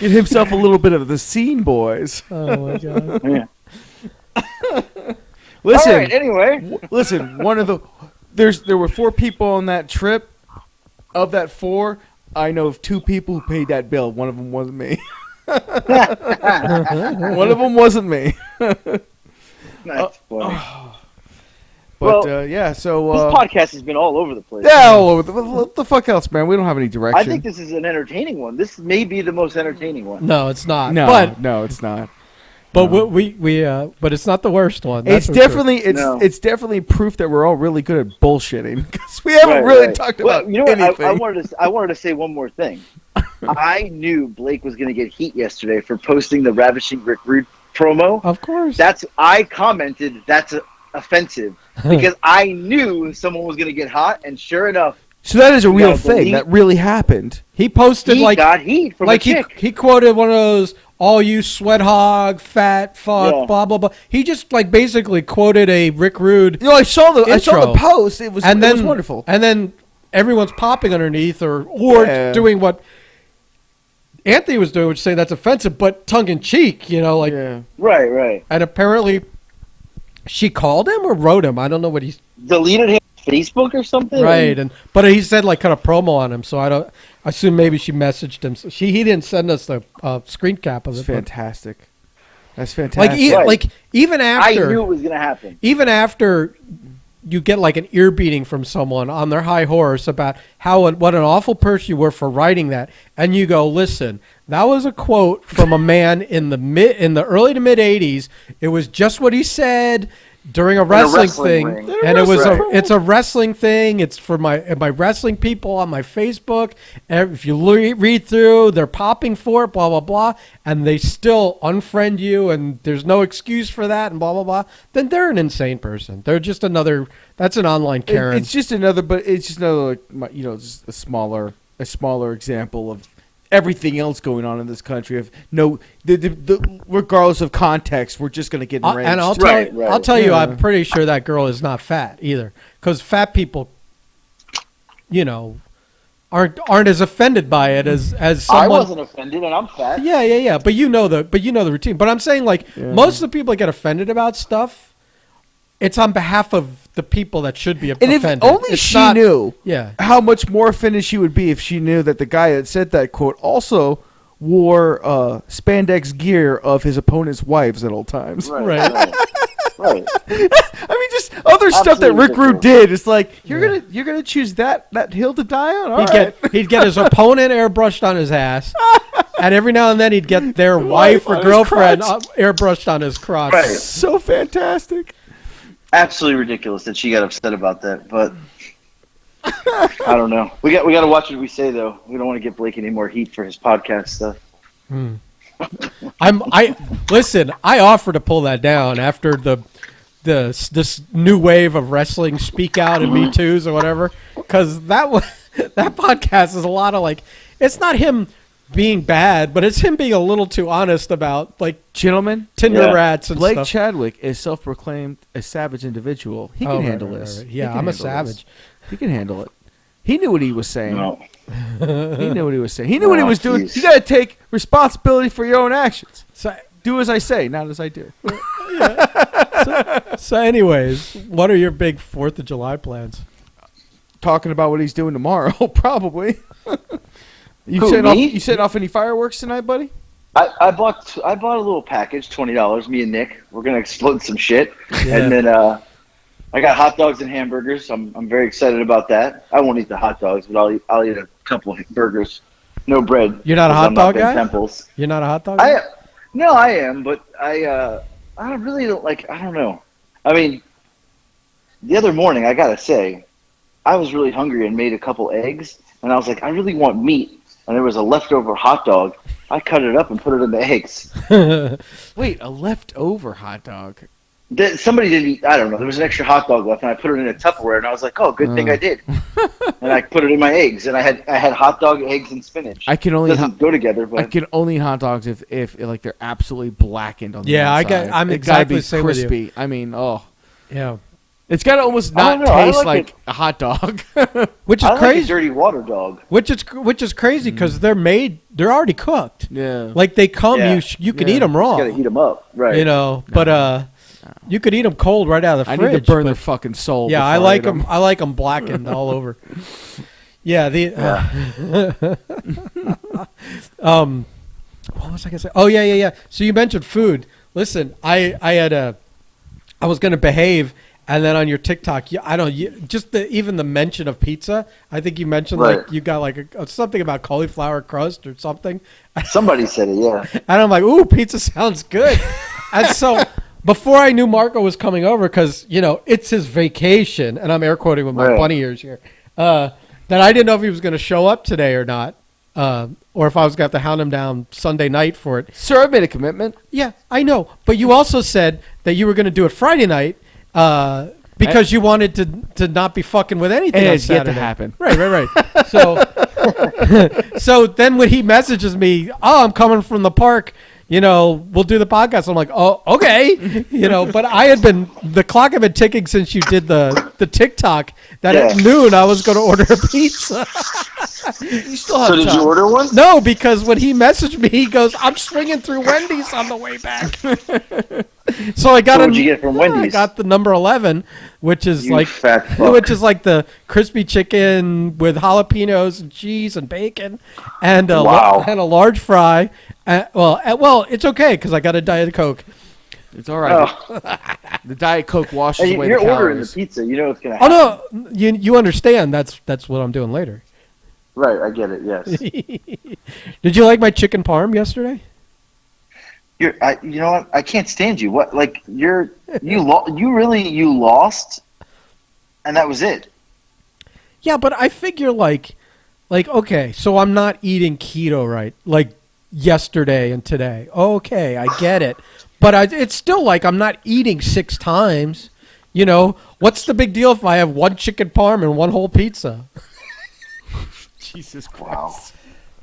Get himself a little bit of the scene, boys. Oh my god. Yeah. Listen. All right, anyway. Listen, there were 4 people on that trip. Of that 4, I know of 2 people who paid that bill. One of them wasn't me. One of them wasn't me. That's funny. But so this podcast has been all over the place. Yeah, all over what the fuck else, man? We don't have any direction. I think this is an entertaining one. This may be the most entertaining one. No, it's not. No, it's not. But but it's not the worst one. It's definitely proof that we're all really good at bullshitting because we haven't really talked about anything. I wanted to say one more thing. I knew Blake was going to get heat yesterday for posting the Ravishing Rick Rude promo. Of course. I commented that's offensive because I knew someone was going to get hot, and sure enough. So that is a real thing. That really happened. He posted got heat from a chick. He quoted one of those, all you sweat hog, fat fuck, blah blah blah. He just basically quoted a Rick Rude. I saw the post. It was wonderful. And then everyone's popping underneath or doing what. Anthony was doing, which saying that's offensive, but tongue in cheek, like. Yeah. Right. And apparently, she called him or wrote him. I don't know what he's deleted him on Facebook or something. right, but he said like kind of promo on him, so I assume maybe she messaged him. So he didn't send us the screen cap of it. That's fantastic. That's fantastic. Like even after I knew it was gonna happen. Even after you get like an ear beating from someone on their high horse about what an awful person you were for writing that, and you go, listen, that was a quote from a man in the early to mid '80s. It was just what he said during a wrestling thing, and it's a wrestling thing. It's for my wrestling people on my Facebook. And if you read through, they're popping for it, blah blah blah, and they still unfriend you, and there's no excuse for that, and blah blah blah. Then they're an insane person. They're just another. That's an online Karen. It's just another, like, just a smaller example of everything else going on in this country. Of regardless of context, we're just going to get enraged. And I'll tell you, I'm pretty sure that girl is not fat either, because fat people, aren't as offended by it as someone. I wasn't offended, and I'm fat. Yeah. But you know the routine. But I'm saying most of the people that get offended about stuff, it's on behalf of the people that should be offended. And if only she knew how much more offended she would be if she knew that the guy that said that quote also wore spandex gear of his opponent's wives at all times. Right. I mean, just other stuff that Rick Rude did. It's like you're gonna choose that hill to die on. He'd get his opponent airbrushed on his ass, and every now and then he'd get their wife or girlfriend airbrushed on his crotch. Right. So fantastic. Absolutely ridiculous that she got upset about that, but I don't know. We got to watch what we say, though. We don't want to get Blake any more heat for his podcast stuff. Listen. I offer to pull that down after this new wave of wrestling Speak Out and Me Too's or whatever, because that podcast is a lot of it's not him being bad, but it's him being a little too honest about gentlemen, Tinder rats and Blake stuff. Chadwick is self-proclaimed a savage individual. He can handle this. Right. Yeah, I'm a savage. He can handle it. He knew what he was saying. No. He knew what he was saying. He knew what he was doing. You got to take responsibility for your own actions. So, do as I say, not as I do. so anyways, what are your big 4th of July plans? Talking about what he's doing tomorrow, probably. You setting off any fireworks tonight, buddy? I bought a little package, $20. Me and Nick, we're gonna explode some shit, and then I got hot dogs and hamburgers. I'm very excited about that. I won't eat the hot dogs, but I'll eat a couple of burgers. No bread. You're not a hot dog guy? Temples. You're not a hot dog guy? No, I am, but I really don't like. I don't know. I mean, the other morning, I gotta say, I was really hungry and made a couple eggs, and I was like, I really want meat. And there was a leftover hot dog. I cut it up and put it in the eggs. Wait, a leftover hot dog? Somebody didn't eat. I don't know. There was an extra hot dog left, and I put it in a Tupperware. And I was like, "Oh, good thing I did." And I put it in my eggs, and I had hot dog, eggs, and spinach. I can only doesn't go together, but I can only eat hot dogs if they're absolutely blackened on the outside. I'm It's exactly gotta the same be with you. crispy. I mean, Yeah. It's got to almost not taste like a hot dog. Which is I like crazy. a dirty water dog. Which is crazy because they're already cooked. Yeah. Like they come, you can eat them raw. You gotta heat them up, right? But you could eat them cold right out of the fridge. I need to burn their fucking soul. Yeah, I like them. I like them blackened all over. Yeah. What was I gonna say? Oh yeah. So you mentioned food. Listen, I was gonna behave. And then on your TikTok, even the mention of pizza. I think you mentioned you got something about cauliflower crust or something. Somebody said it, yeah. And I'm like, ooh, pizza sounds good. And so before I knew Marco was coming over, because it's his vacation, and I'm air quoting with my bunny ears here, that I didn't know if he was going to show up today or not, or if I was going to have to hound him down Sunday night for it. Sir, I made a commitment. Yeah, I know, but you also said that you were going to do it Friday night. Because you wanted to not be fucking with anything on it's yet Saturday. to happen. Right. So then when he messages me, oh, I'm coming from the park, we'll do the podcast. I'm like, oh, okay. But the clock had been ticking since you did the TikTok that at noon I was going to order a pizza. You still have So did time. you order one? No, because when he messaged me, he goes, "I'm swinging through Wendy's on the way back." So I got So what'd you get from Wendy's? I got the number 11, which is You like fat fuck. which is like the crispy chicken with jalapenos and cheese and bacon, and Wow. and a large fry. Well, it's okay because I got a Diet Coke. It's all right. Oh. The Diet Coke washes And away you're the ordering the calories. pizza. You know what's gonna Oh happen. no, you understand? That's what I'm doing later. Right, I get it. Yes. Did you like my chicken parm yesterday? You know what? I can't stand you. What? Like you lost, and that was it. Yeah, but I figure like okay, so I'm not eating keto right, like yesterday and today. Okay, I get it, but it's still like I'm not eating 6 times. You know, what's the big deal if I have 1 chicken parm and 1 whole pizza? Jesus Wow. Christ.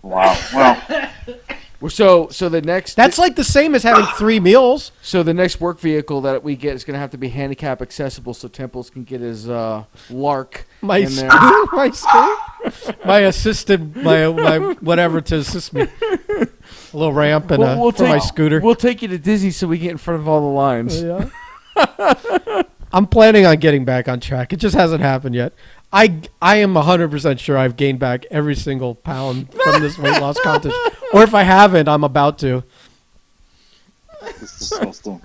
Wow. Well, Well, so the next That's like the same as having 3 meals. so the next work vehicle that we get is going to have to be handicap accessible so Temples can get his lark My in there. my assistant, my whatever to assist me. A little ramp and for my scooter. We'll take you to Disney so we get in front of all the lines. Yeah. I'm planning on getting back on track. It just hasn't happened yet. I am 100% sure I've gained back every single pound from this weight loss contest. Or if I haven't, I'm about to. it's disgusting.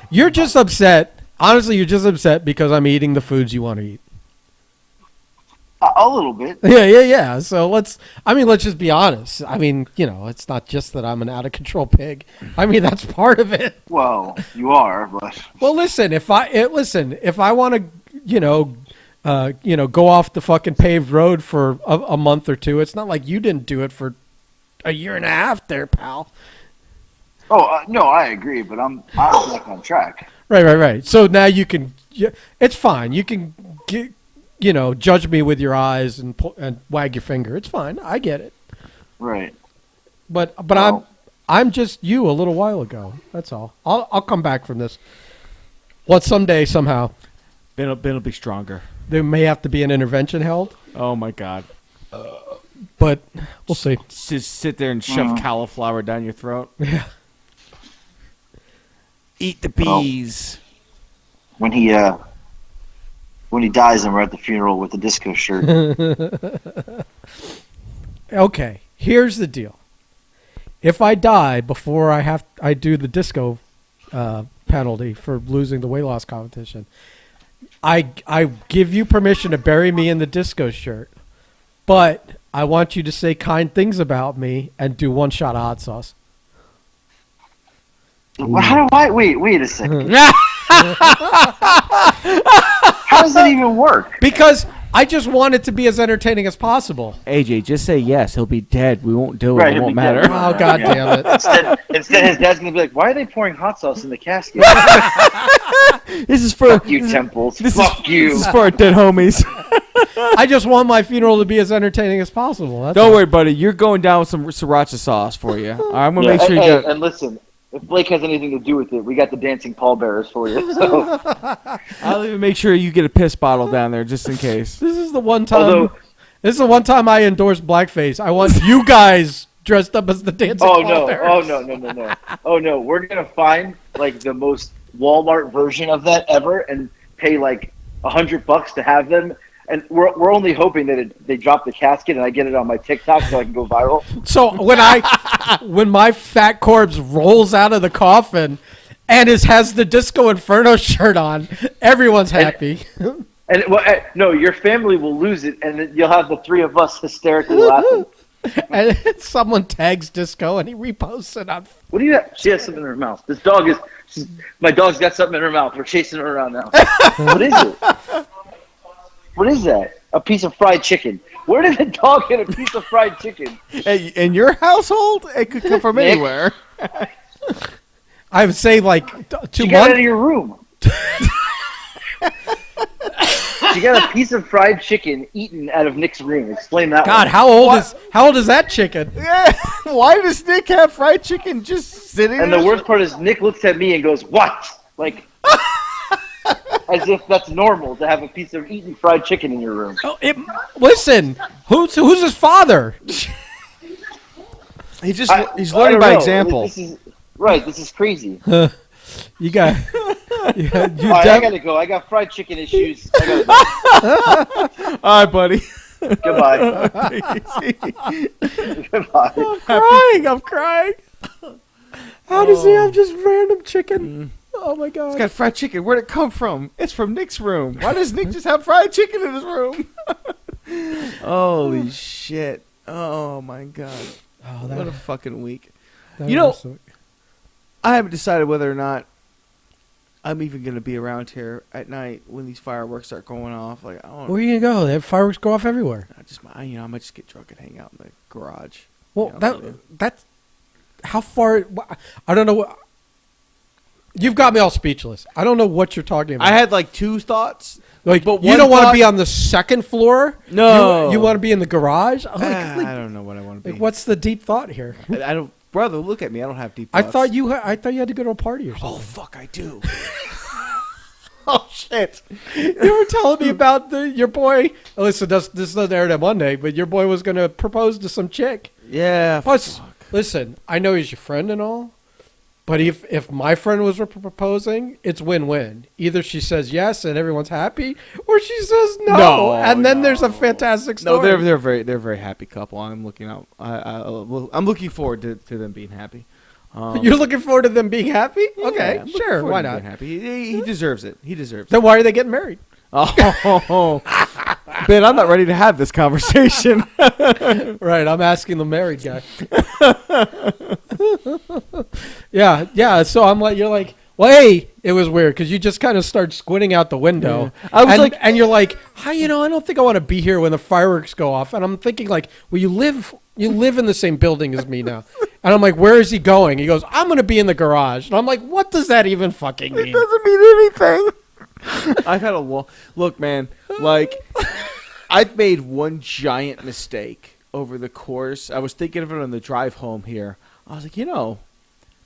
You're just upset. Honestly, you're just upset because I'm eating the foods you want to eat. A little bit. Yeah. So let's just be honest. I mean, it's not just that I'm an out of control pig. I mean, that's part of it. Well, you are, but Well, listen, if I want to, go off the fucking paved road for a month or two, it's not like you didn't do it for a year and a half there, pal. no, I agree, but I'm back on track. Right. So now you can, it's fine. You can judge me with your eyes and wag your finger. It's fine. I get it. Right. But Well, I'm just you a little while ago. That's all. I'll come back from this. Someday, somehow, Ben will be stronger. there may have to be an intervention held, Oh my God! but we'll see. Just sit there and shove cauliflower down your throat. Yeah. Eat the peas. when he dies and we're at the funeral with the disco shirt. Okay, here's the deal. If I die before I do the disco penalty for losing the weight loss competition, I give you permission to bury me in the disco shirt, but I want you to say kind things about me and do 1 shot of hot sauce. Well, how do I wait a second? How does that even work? Because I just want it to be as entertaining as possible. AJ, just say yes. He'll be dead. We won't do it. Right, It he'll won't be dead. matter. Oh, God damn it. Instead his dad's gonna be like, "Why are they pouring hot sauce in the casket?" This is for Fuck you, Temples. Fuck you. This is for our dead homies. I just want my funeral to be as entertaining as possible. That's Don't all. worry, buddy. You're going down with some sriracha sauce for you. All right, I'm gonna Yeah, make sure you hey, got. and listen, if Blake has anything to do with it, we got the dancing pallbearers for you. So, I'll even make sure you get a piss bottle down there just in case. This is the one time. Although- This is the one time I endorse blackface. I want you guys dressed up as the dancing. oh no, pallbearers. oh no, we're gonna find like the most Walmart version of that ever and pay like $100 to have them. And we're only hoping that they drop the casket and I get it on my TikTok so I can go viral. So when my fat corpse rolls out of the coffin and has the Disco Inferno shirt on, everyone's happy. And no, your family will lose it, and then you'll have the 3 of us hysterically laughing. And someone tags Disco and he reposts it on. What do you have? She has something in her mouth. My dog's got something in her mouth. We're chasing her around now. What is it? What is that? A piece of fried chicken. Where did the dog get a piece of fried chicken? Hey, in your household, it could come from Nick? anywhere. I would say like 2 She got it out months. of your room. She got a piece of fried chicken eaten out of Nick's room. Explain that. God, one. how old is that chicken? Yeah. Why does Nick have fried chicken just sitting And there? the worst part is Nick looks at me and goes, "What?" Like, as if that's normal to have a piece of eaten fried chicken in your room. Oh, listen, who's his father? He's I learning don't by know. example. This is crazy. You got. You All right, I gotta go. I got fried chicken issues. I gotta go. All right, buddy. Goodbye. Goodbye. I'm crying. How does he have just random chicken? Oh my god. He's got fried chicken. Where'd it come from? It's from Nick's room. Why does Nick just have fried chicken in his room? Holy shit. Oh my god. Oh, What a fucking week. that You know, was so- I haven't decided whether or not I'm even going to be around here at night when these fireworks start going off. Like, I don't where are you gonna go? They have fireworks go off everywhere. I might just get drunk and hang out in the garage. Well, You know, that's how far. I don't know what. You've got me all speechless. I don't know what you're talking about. I had like two thoughts. Like, but you one don't want to thought- be on the second floor. No. you want to be in the garage. I don't know what I want to be. Like, what's the deep thought here? I don't, brother. Look at me. I don't have deep I thoughts. thought you had to go to a party or something. Oh fuck, I do. Oh shit. You were telling me about your boy. Listen, this doesn't air that Monday, but your boy was going to propose to some chick. Yeah. Plus, fuck. listen, I know he's your friend and all, but if my friend was proposing, it's win-win. Either she says yes and everyone's happy, or she says no, No, and then there's a no. fantastic No, story. they're a very happy couple. I'm looking out. I'm looking forward to them being happy. You're looking forward to them being happy? Okay, I'm looking sure, forward why to not? being happy. He deserves it. He deserves it. Then why are they getting married? Oh, Ben, I'm not ready to have this conversation. Right, I'm asking the married guy. yeah. So I'm like, you're like, well, hey, it was weird because you just kind of start squinting out the window. Yeah. I was and you're like, hi, I don't think I want to be here when the fireworks go off. And I'm thinking like, well, you live in the same building as me now. And I'm like, where is he going? He goes, I'm going to be in the garage. And I'm like, what does that even fucking mean? It doesn't mean anything. I've had a look, man. Like, I've made one giant mistake over the course. I was thinking of it on the drive home here. I was like,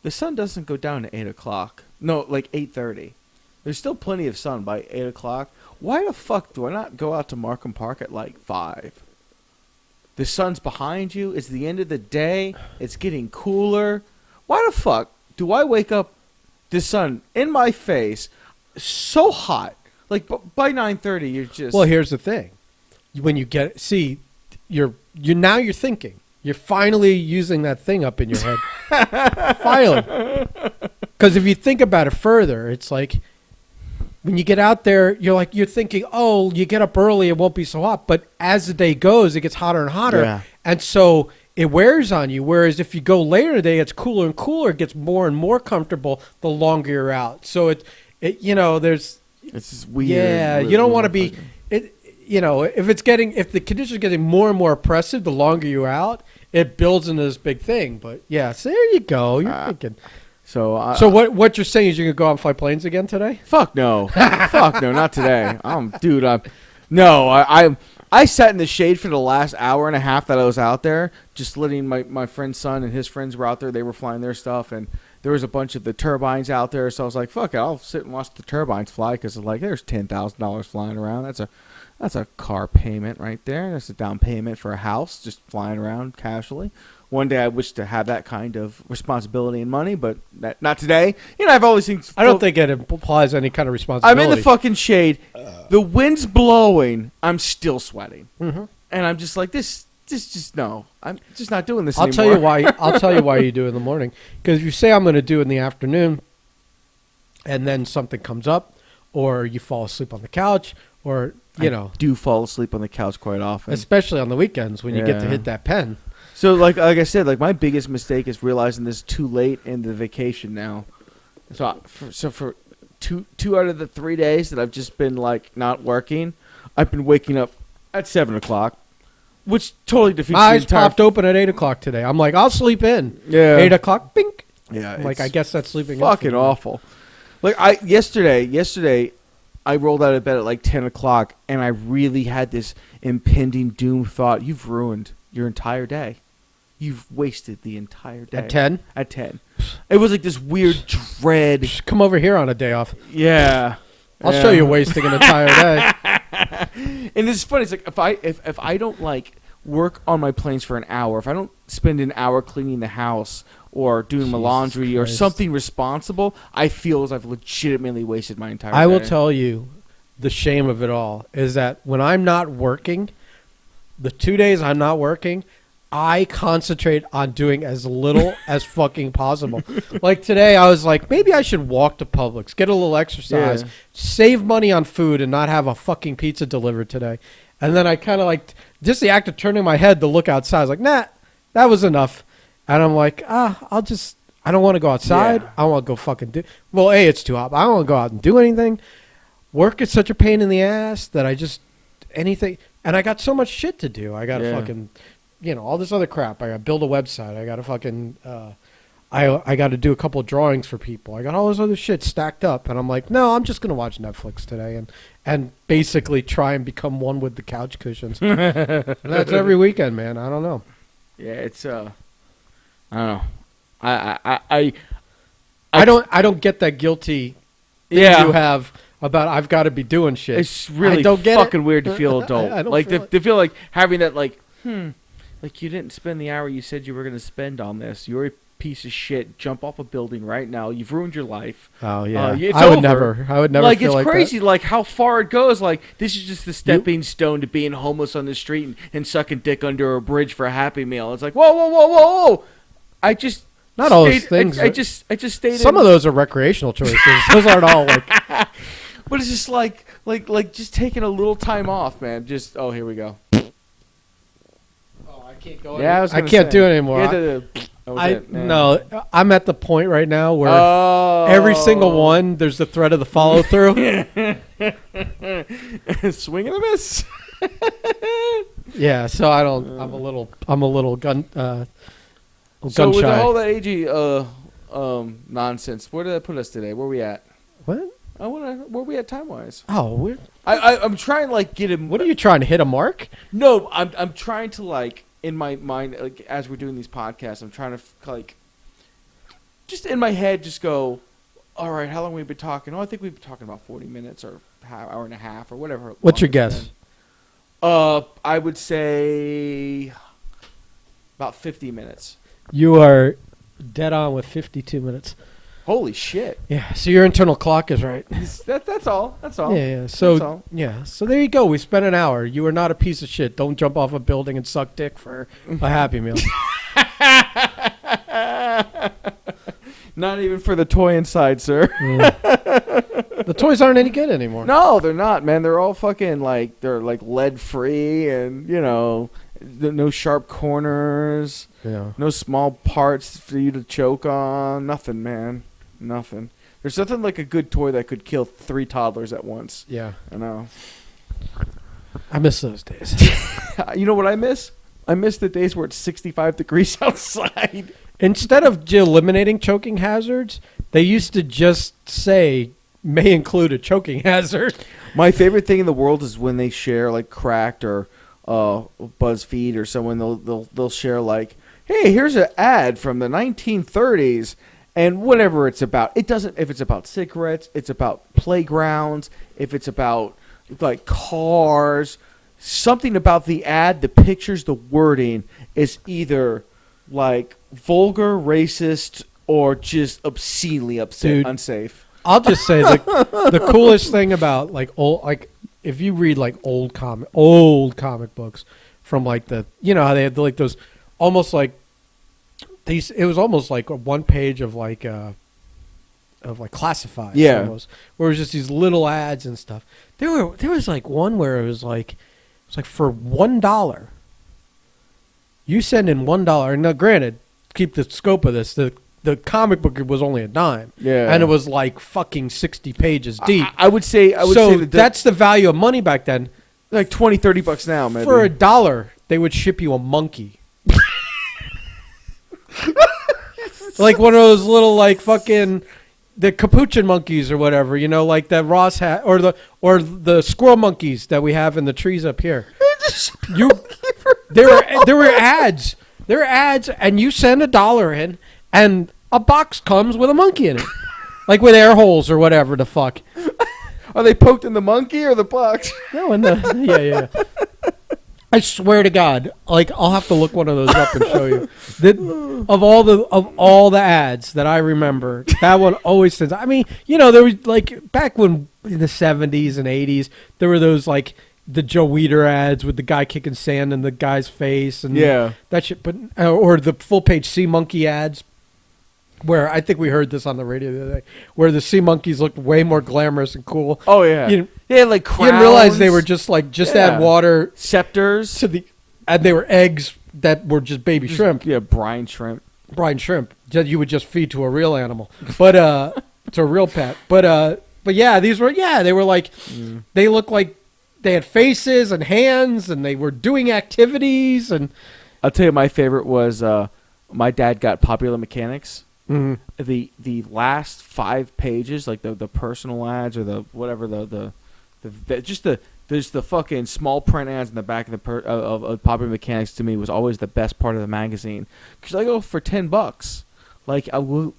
the sun doesn't go down at 8:00. No, like 8:30. There's still plenty of sun by 8:00. Why the fuck do I not go out to Markham Park at like 5? The sun's behind you. It's the end of the day. It's getting cooler. Why the fuck do I wake up the sun in my face? So hot, like by 9:30, you're just. Well, here's the thing: when you you're thinking. You're finally using that thing up in your head. Finally, because if you think about it further, it's like when you get out there, you're thinking, oh, you get up early, it won't be so hot. But as the day goes, it gets hotter and hotter, Yeah. and so it wears on you. Whereas if you go later in the day, it's cooler and cooler. It gets more and more comfortable the longer you're out. So there's It's just weird. yeah, you don't want to be it. If the conditions are getting more and more oppressive, the longer you're out, it builds into this big thing. But yeah, so there you go. You're thinking. So So what you're saying is you're gonna go out and fly planes again today? Fuck no. Fuck no, not today. I sat in the shade for the last hour and a half that I was out there, just letting my friend's son and his friends were out there. They were flying their stuff, and there was a bunch of the turbines out there. So I was like, fuck it, I'll sit and watch the turbines fly because like there's $10,000 flying around. That's a car payment right there. That's a down payment for a house just flying around casually. One day I wish to have that kind of responsibility and money, but not today. I've always seen. I don't think it implies any kind of responsibility. I'm in the fucking shade. The wind's blowing. I'm still sweating, Mm-hmm. and I'm just like this. Just no. I'm just not doing this I'll anymore. tell you why. I'll tell you why you do it in the morning. Because you say I'm going to do it in the afternoon, and then something comes up, or you fall asleep on the couch, or I do fall asleep on the couch quite often, especially on the weekends when you get to Yeah. hit that pen. So like I said, like my biggest mistake is realizing this too late in the vacation now. For two out of the 3 days that I've just been like not working, I've been waking up at 7:00, which totally defeats My the eyes entire. popped open at 8:00 today. I'm like, I'll sleep in. Yeah. 8:00, bink. Yeah, I'm like, it's I guess that's sleeping. in fucking for me. awful. Like yesterday, I rolled out of bed at like 10:00, and I really had this impending doom thought: you've ruined your entire day. You've wasted the entire day. At 10? At 10. It was like this weird dread. Just come over here on a day off. Yeah. I'll show you wasting an entire day. And it's funny. It's like if I don't like work on my planes for an hour, if I don't spend an hour cleaning the house or doing my Jesus laundry or Christ. something responsible, I feel as I've legitimately wasted my entire day. I will tell you, the shame of it all is that when I'm not working, the 2 days I'm not working, I concentrate on doing as little as fucking possible. Like today, I was like, maybe I should walk to Publix, get a little exercise, Yeah. save money on food, and not have a fucking pizza delivered today. And then I kind of like, just the act of turning my head to look outside, I was like, nah, that was enough. And I'm like, I don't want to go outside. Yeah. I don't want to go fucking do. Well, A, it's too hot. I don't want to go out and do anything. Work is such a pain in the ass that I just, anything. And I got so much shit to do. I got to fucking, all this other crap. I got to build a website. I got to fucking, I got to do a couple of drawings for people. I got all this other shit stacked up. And I'm like, no, I'm just going to watch Netflix today and basically try and become one with the couch cushions. And that's every weekend, man. I don't know. Yeah, it's I don't know. I don't get that guilty thing you have about I've got to be doing shit. It's really I don't get fucking it. weird to feel adult. I don't like feel to feel like having that like like you didn't spend the hour you said you were going to spend on this. You're a piece of shit. Jump off a building right now. You've ruined your life. Oh yeah, It's I would over. never like feel it's like crazy that. like how far it goes. Like this is just the stepping stone to being homeless on the street and sucking dick under a bridge for a Happy Meal. It's like whoa. I just Not all those things. I just stayed. Some of those are recreational choices. Those aren't all like. But it's just like just taking a little time off, man. Just here we go. Oh, I can't go. Yeah, I can't do it anymore. That was it. No, I'm at the point right now where every single one there's the threat of the follow through. Swing and a miss. Yeah, so I don't. I'm a little gun. So gun with shy. all that AG nonsense, where did that put us today? Where we at? What? Where we at time wise? Oh, weird. I'm trying to like get him. What are you trying to hit a mark? No, I'm trying to like in my mind like as we're doing these podcasts, I'm trying to like just in my head just go, all right, how long we've been talking? Oh, I think we've been talking about 40 minutes or hour and a half or whatever. What's your long it's guess? been. I would say about 50 minutes. You are dead on with 52 minutes. Holy shit! Yeah, so your internal clock is right. That's all. That's all. Yeah. So That's all. yeah. So there you go. We spent an hour. You are not a piece of shit. Don't jump off a building and suck dick for a Happy Meal. Not even for the toy inside, sir. The toys aren't any good anymore. No, they're not, man. They're all fucking like they're like lead free, and no sharp corners, Yeah. no small parts for you to choke on. Nothing, man. Nothing. There's nothing like a good toy that could kill 3 toddlers at once. Yeah. I know. I miss those days. You know what I miss? I miss the days where it's 65 degrees outside. Instead of eliminating choking hazards, they used to just say may include a choking hazard. My favorite thing in the world is when they share like Cracked or BuzzFeed or someone they'll share like, hey, here's an ad from the 1930s and whatever it's about. It doesn't if it's about cigarettes, it's about playgrounds, if it's about like cars, something about the ad, the pictures, the wording is either like vulgar, racist, or just obscenely Dude. unsafe. I'll just say the coolest thing about like old if you read like old comic books from like how they had like those almost like it was almost like a one page of like classifieds, Yeah. almost, where it was just these little ads and stuff. There was like one where it was like for $1 you send in $1. Now granted, keep the scope of this, the comic book was only a dime. Yeah. And it was like fucking 60 pages deep. I would say that's the value of money back then. like $20-$30 now, maybe. For $1, they would ship you a monkey. Like one of those little like fucking the capuchin monkeys or whatever, like that Ross hat or the squirrel monkeys that we have in the trees up here. There were ads. There were ads, and you send $1 in, and a box comes with a monkey in it, like with air holes or whatever the fuck. Are they poked in the monkey or the box? No, yeah. I swear to God, like I'll have to look one of those up and show you. Of all the ads that I remember, that one always says. I mean, there was like back when in the 70s and 80s, there were those like the Joe Weider ads with the guy kicking sand in the guy's face and that shit. But or the full page sea monkey ads. Where I think we heard this on the radio the other day, where the sea monkeys looked way more glamorous and cool. Oh yeah, like crowns. You didn't realize they were just add water scepters and they were eggs that were just baby shrimp. Yeah, brine shrimp that you would just feed to a real animal, but to a real pet. But yeah, they were like they looked like they had faces and hands and they were doing activities. And I'll tell you, my favorite was my dad got Popular Mechanics. Mm-hmm. The last 5 pages, like the personal ads or the whatever there's the fucking small print ads in the back of of Popular Mechanics. To me, was always the best part of the magazine because I go for $10. Like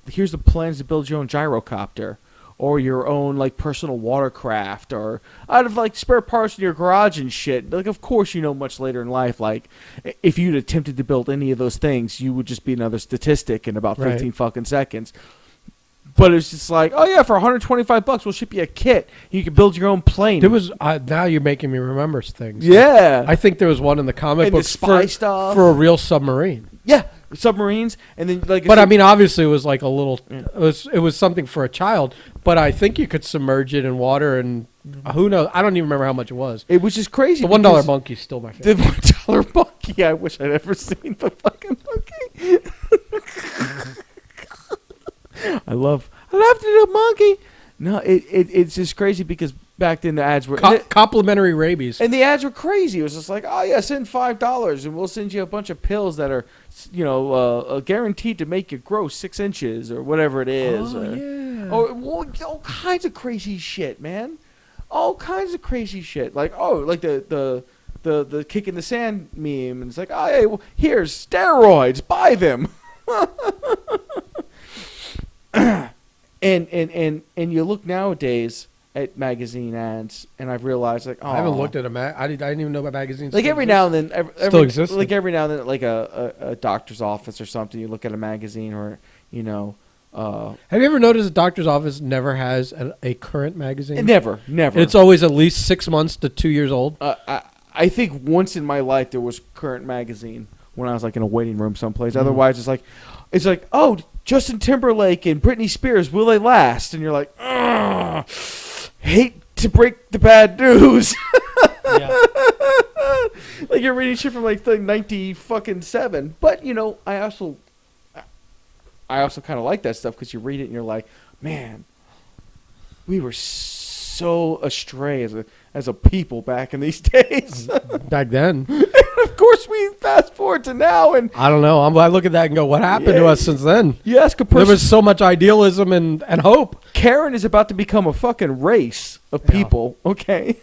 here's the plans to build your own gyrocopter. Or your own like personal watercraft, or out of like spare parts in your garage and shit. Like, of course, much later in life, like if you'd attempted to build any of those things, you would just be another statistic in about 15 fucking seconds. But it's just like, oh yeah, for $125, we'll ship you a kit. You can build your own plane. There was now you're making me remember things. Yeah, I think there was one in the comic book for a real submarine. Yeah, submarines, and then like. But I mean, obviously, it was like a little. It was something for a child. But I think you could submerge it in water, and who knows? I don't even remember how much it was. It was just crazy. The $1 monkey's still my favorite. The $1 monkey. I wish I'd ever seen the fucking monkey. I love the monkey. No, it's just crazy because back then the ads were complimentary rabies, and the ads were crazy. It was just like, oh yeah, send $5 and we'll send you a bunch of pills that are, guaranteed to make you grow 6 inches or whatever it is. All kinds of crazy shit, man. All kinds of crazy shit. Like the kick in the sand meme, and it's like, oh hey, well, here's steroids, buy them. And you look nowadays at magazine ads, and I've realized like, oh, I haven't looked at I didn't even know about magazines. Like every now and then, still exists. Like every now and then, like a doctor's office or something, you look at a magazine, or have you ever noticed a doctor's office never has a current magazine? Never. It's always at least 6 months to 2 years old. I think once in my life there was current magazine when I was like in a waiting room someplace. Otherwise, it's like, oh, Justin Timberlake and Britney Spears, will they last? And you're like, hate to break the bad news. Yeah. Like you're reading shit from like 97. But I also kind of like that stuff because you read it and you're like, man, we were so astray as a people back in these days. Back then. Of course, we fast forward to now, and I don't know. I look at that and go, what happened to us since then? You ask a person. There was so much idealism and hope. Karen is about to become a fucking race of people. Yeah. Okay.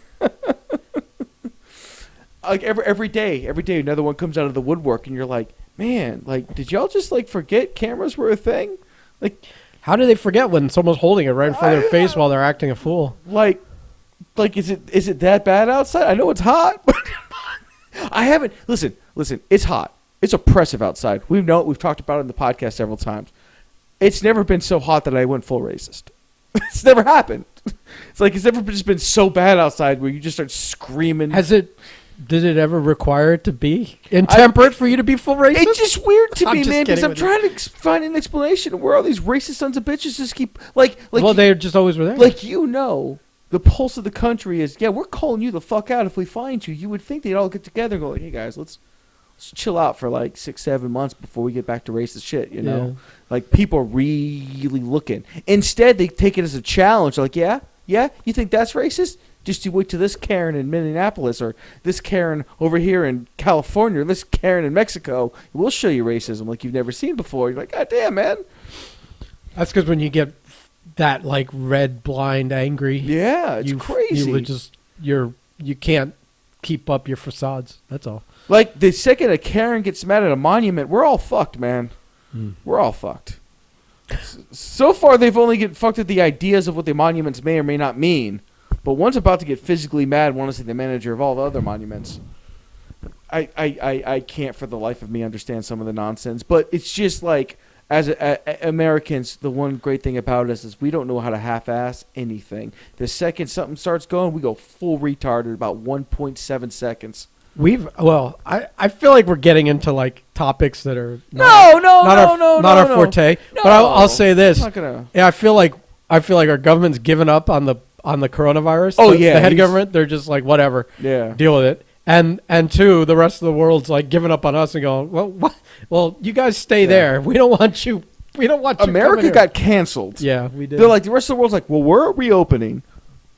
Like every day, another one comes out of the woodwork, and you're like, man, like, did y'all just like forget cameras were a thing? Like, how do they forget when someone's holding it right in front of their face while they're acting a fool? Like, is it that bad outside? I know it's hot, but I haven't. Listen. It's hot. It's oppressive outside. We've talked about it in the podcast several times. It's never been so hot that I went full racist. It's never happened. It's like it's never just been so bad outside where you just start screaming. Did it ever require it to be intemperate for you to be full racist? It's just weird to me, man, because I'm trying to find an explanation of where all these racist sons of bitches just keep like. Well, they just always were there. Like the pulse of the country is, yeah, we're calling you the fuck out if we find you. You would think they'd all get together and go like, hey guys, let's chill out for like 6-7 months before we get back to racist shit, Yeah. Like people are really looking. Instead, they take it as a challenge. Like, yeah, you think that's racist? Just you wait till this Karen in Minneapolis or this Karen over here in California or this Karen in Mexico. We'll show you racism like you've never seen before. You're like, God damn, man. That's because when you get that like red, blind, angry. Yeah, it's crazy. You can't keep up your facades. That's all. Like the second a Karen gets mad at a monument, we're all fucked, man. We're all fucked. So far, they've only get fucked at the ideas of what the monuments may or may not mean. But one's about to get physically mad, want to see the manager of all the other monuments. I can't for the life of me understand some of the nonsense. But it's just like, as Americans, the one great thing about us is we don't know how to half-ass anything. The second something starts going, we go full retard in about 1.7 seconds. I feel like we're getting into like topics that are not our forte. No. But I'll say this. I'm not gonna. Yeah, I feel like our government's given up on the coronavirus. Oh, the head government, they're just like whatever. Yeah. Deal with it. And two, the rest of the world's like giving up on us and going, well, what? Well, you guys stay there. We don't want you. We don't want you. America got canceled. Yeah, we did. They're like, the rest of the world's like, well, we're reopening,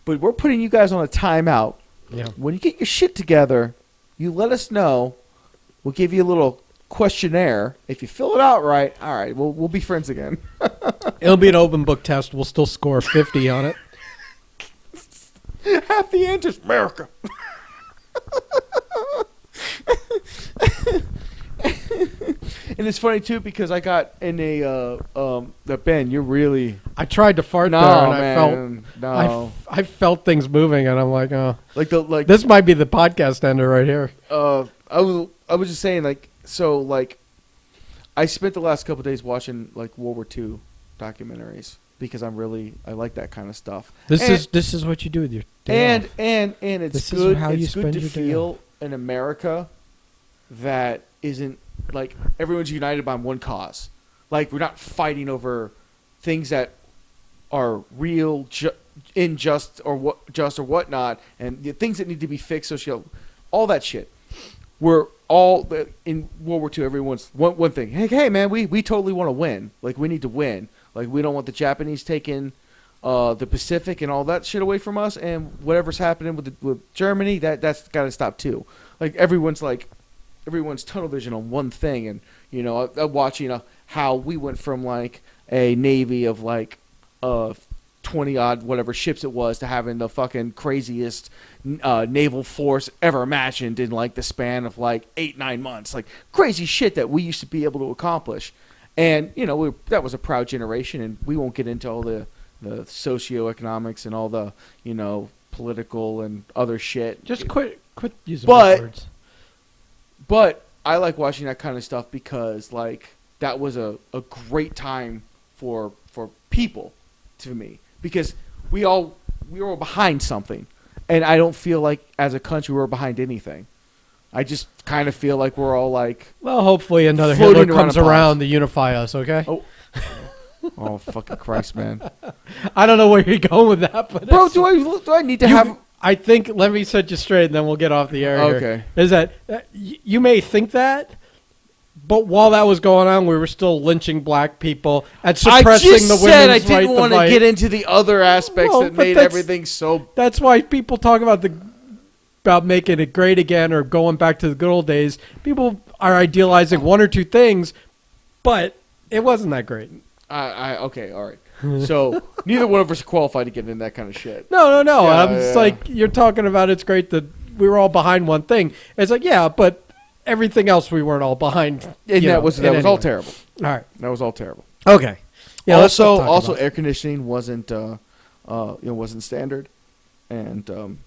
but we're putting you guys on a timeout. Yeah. When you get your shit together, you let us know. We'll give you a little questionnaire. If you fill it out right, all right, we'll be friends again. It'll be an open book test. We'll still score 50 on it. Half the answers, America. And it's funny too because I got in that Ben, you're really. I tried to fart there, and I felt things moving, and I'm like, oh, this might be the podcast ender right here. I was just saying I spent the last couple of days watching like World War II documentaries because I like that kind of stuff. This is what you do with your day off. and it's good. It's good to feel in America that isn't like everyone's united by one cause. Like we're not fighting over things that are real, unjust or whatnot, and the things that need to be fixed. Social, all that shit. We're all in World War II. Everyone's one thing. Hey man, we totally want to win. Like we need to win. Like we don't want the Japanese taking the Pacific and all that shit away from us. And whatever's happening with Germany, that's got to stop too. Like everyone's tunnel vision on one thing. And you know, I'm watching how we went from like a navy of like 20 odd whatever ships it was to having the fucking craziest naval force ever imagined in like the span of like 8-9 months. Like crazy shit that we used to be able to accomplish. And you know, that was a proud generation, and we won't get into all the socioeconomics and all the, you know, political and other shit. Just quit using words. But I like watching that kind of stuff because like that was a great time for people to me, because we were behind something, and I don't feel like as a country we're behind anything. I just kind of feel like we're all like, well, hopefully another Hitler comes around to unify us. Okay. Oh fucking Christ, man! I don't know where you're going with that, but bro, do I need to have? I think, let me set you straight, and then we'll get off the air. Okay. Here. Is that you may think that, but while that was going on, we were still lynching black people and suppressing the women's right to I didn't want to get into the other aspects that made everything so. That's why people talk about making it great again or going back to the good old days. People are idealizing one or two things, but it wasn't that great. Okay, all right. So neither one of us are qualified to get into that kind of shit. No. It's like you're talking about. It's great that we were all behind one thing. It's like, yeah, but everything else we weren't all behind. And that was all terrible. All right, that was all terrible. Okay. Yeah. Also, air conditioning wasn't wasn't standard, and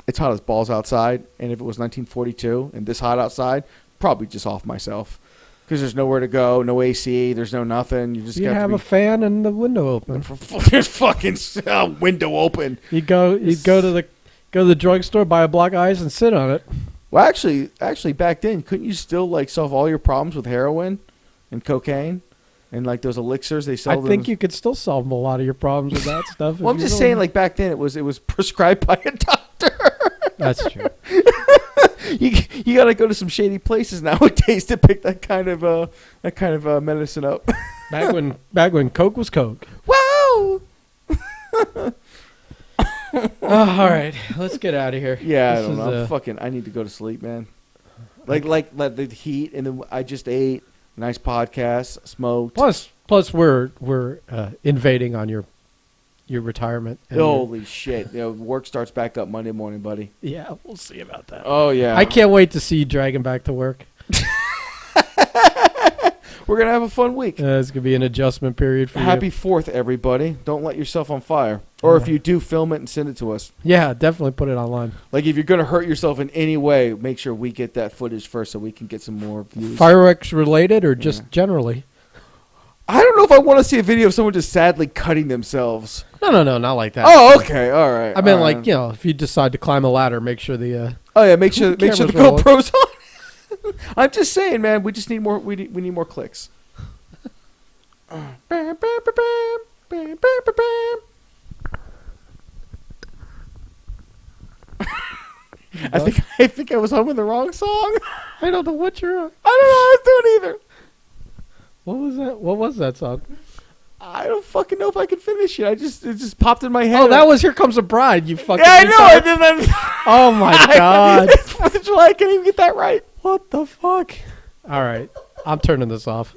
it's hot as balls outside. And if it was 1942 and this hot outside, probably just off myself. Because there's nowhere to go, no AC, there's no nothing. You have a fan and the window open. There's fucking window open. You go to the drugstore, buy a block of ice, and sit on it. Well, actually, back then, couldn't you still like solve all your problems with heroin and cocaine and like those elixirs they sell? I think you could still solve a lot of your problems with that stuff. Well, I'm just saying, like back then, it was prescribed by a doctor. That's true. You gotta go to some shady places nowadays to pick that kind of medicine up. Back when Coke was Coke. Wow. All right, let's get out of here. Yeah, I don't know. I need to go to sleep, man. Like the heat, and then I just ate. Nice podcast, smoked. Plus we're invading on your retirement. Holy shit! Work starts back up Monday morning, buddy. Yeah, we'll see about that. Oh yeah, I can't wait to see you dragging back to work. We're gonna have a fun week. It's gonna be an adjustment period for Happy you. 4th, everybody! Don't let yourself on fire. Or if you do, film it and send it to us. Yeah, definitely put it online. Like if you're gonna hurt yourself in any way, make sure we get that footage first so we can get some more views. Fireworks related or just generally? I don't know if I want to see a video of someone just sadly cutting themselves. No, not like that. Oh, okay, all right. I mean, all like right. if you decide to climb a ladder, make sure the. Oh yeah, make sure the Camera's rolling. GoPro's on. I'm just saying, man. We just need more. We need more clicks. I think I was humming the wrong song. I don't know what you're. I don't know what I was doing either. What was that? What was that song? I don't fucking know if I can finish it. It just popped in my head. Oh, that was "Here Comes the Bride." You fucking. Yeah, I know. I retard. did. Oh my god! It's 4th of July. I can't even get that right. What the fuck? All right, I'm turning this off.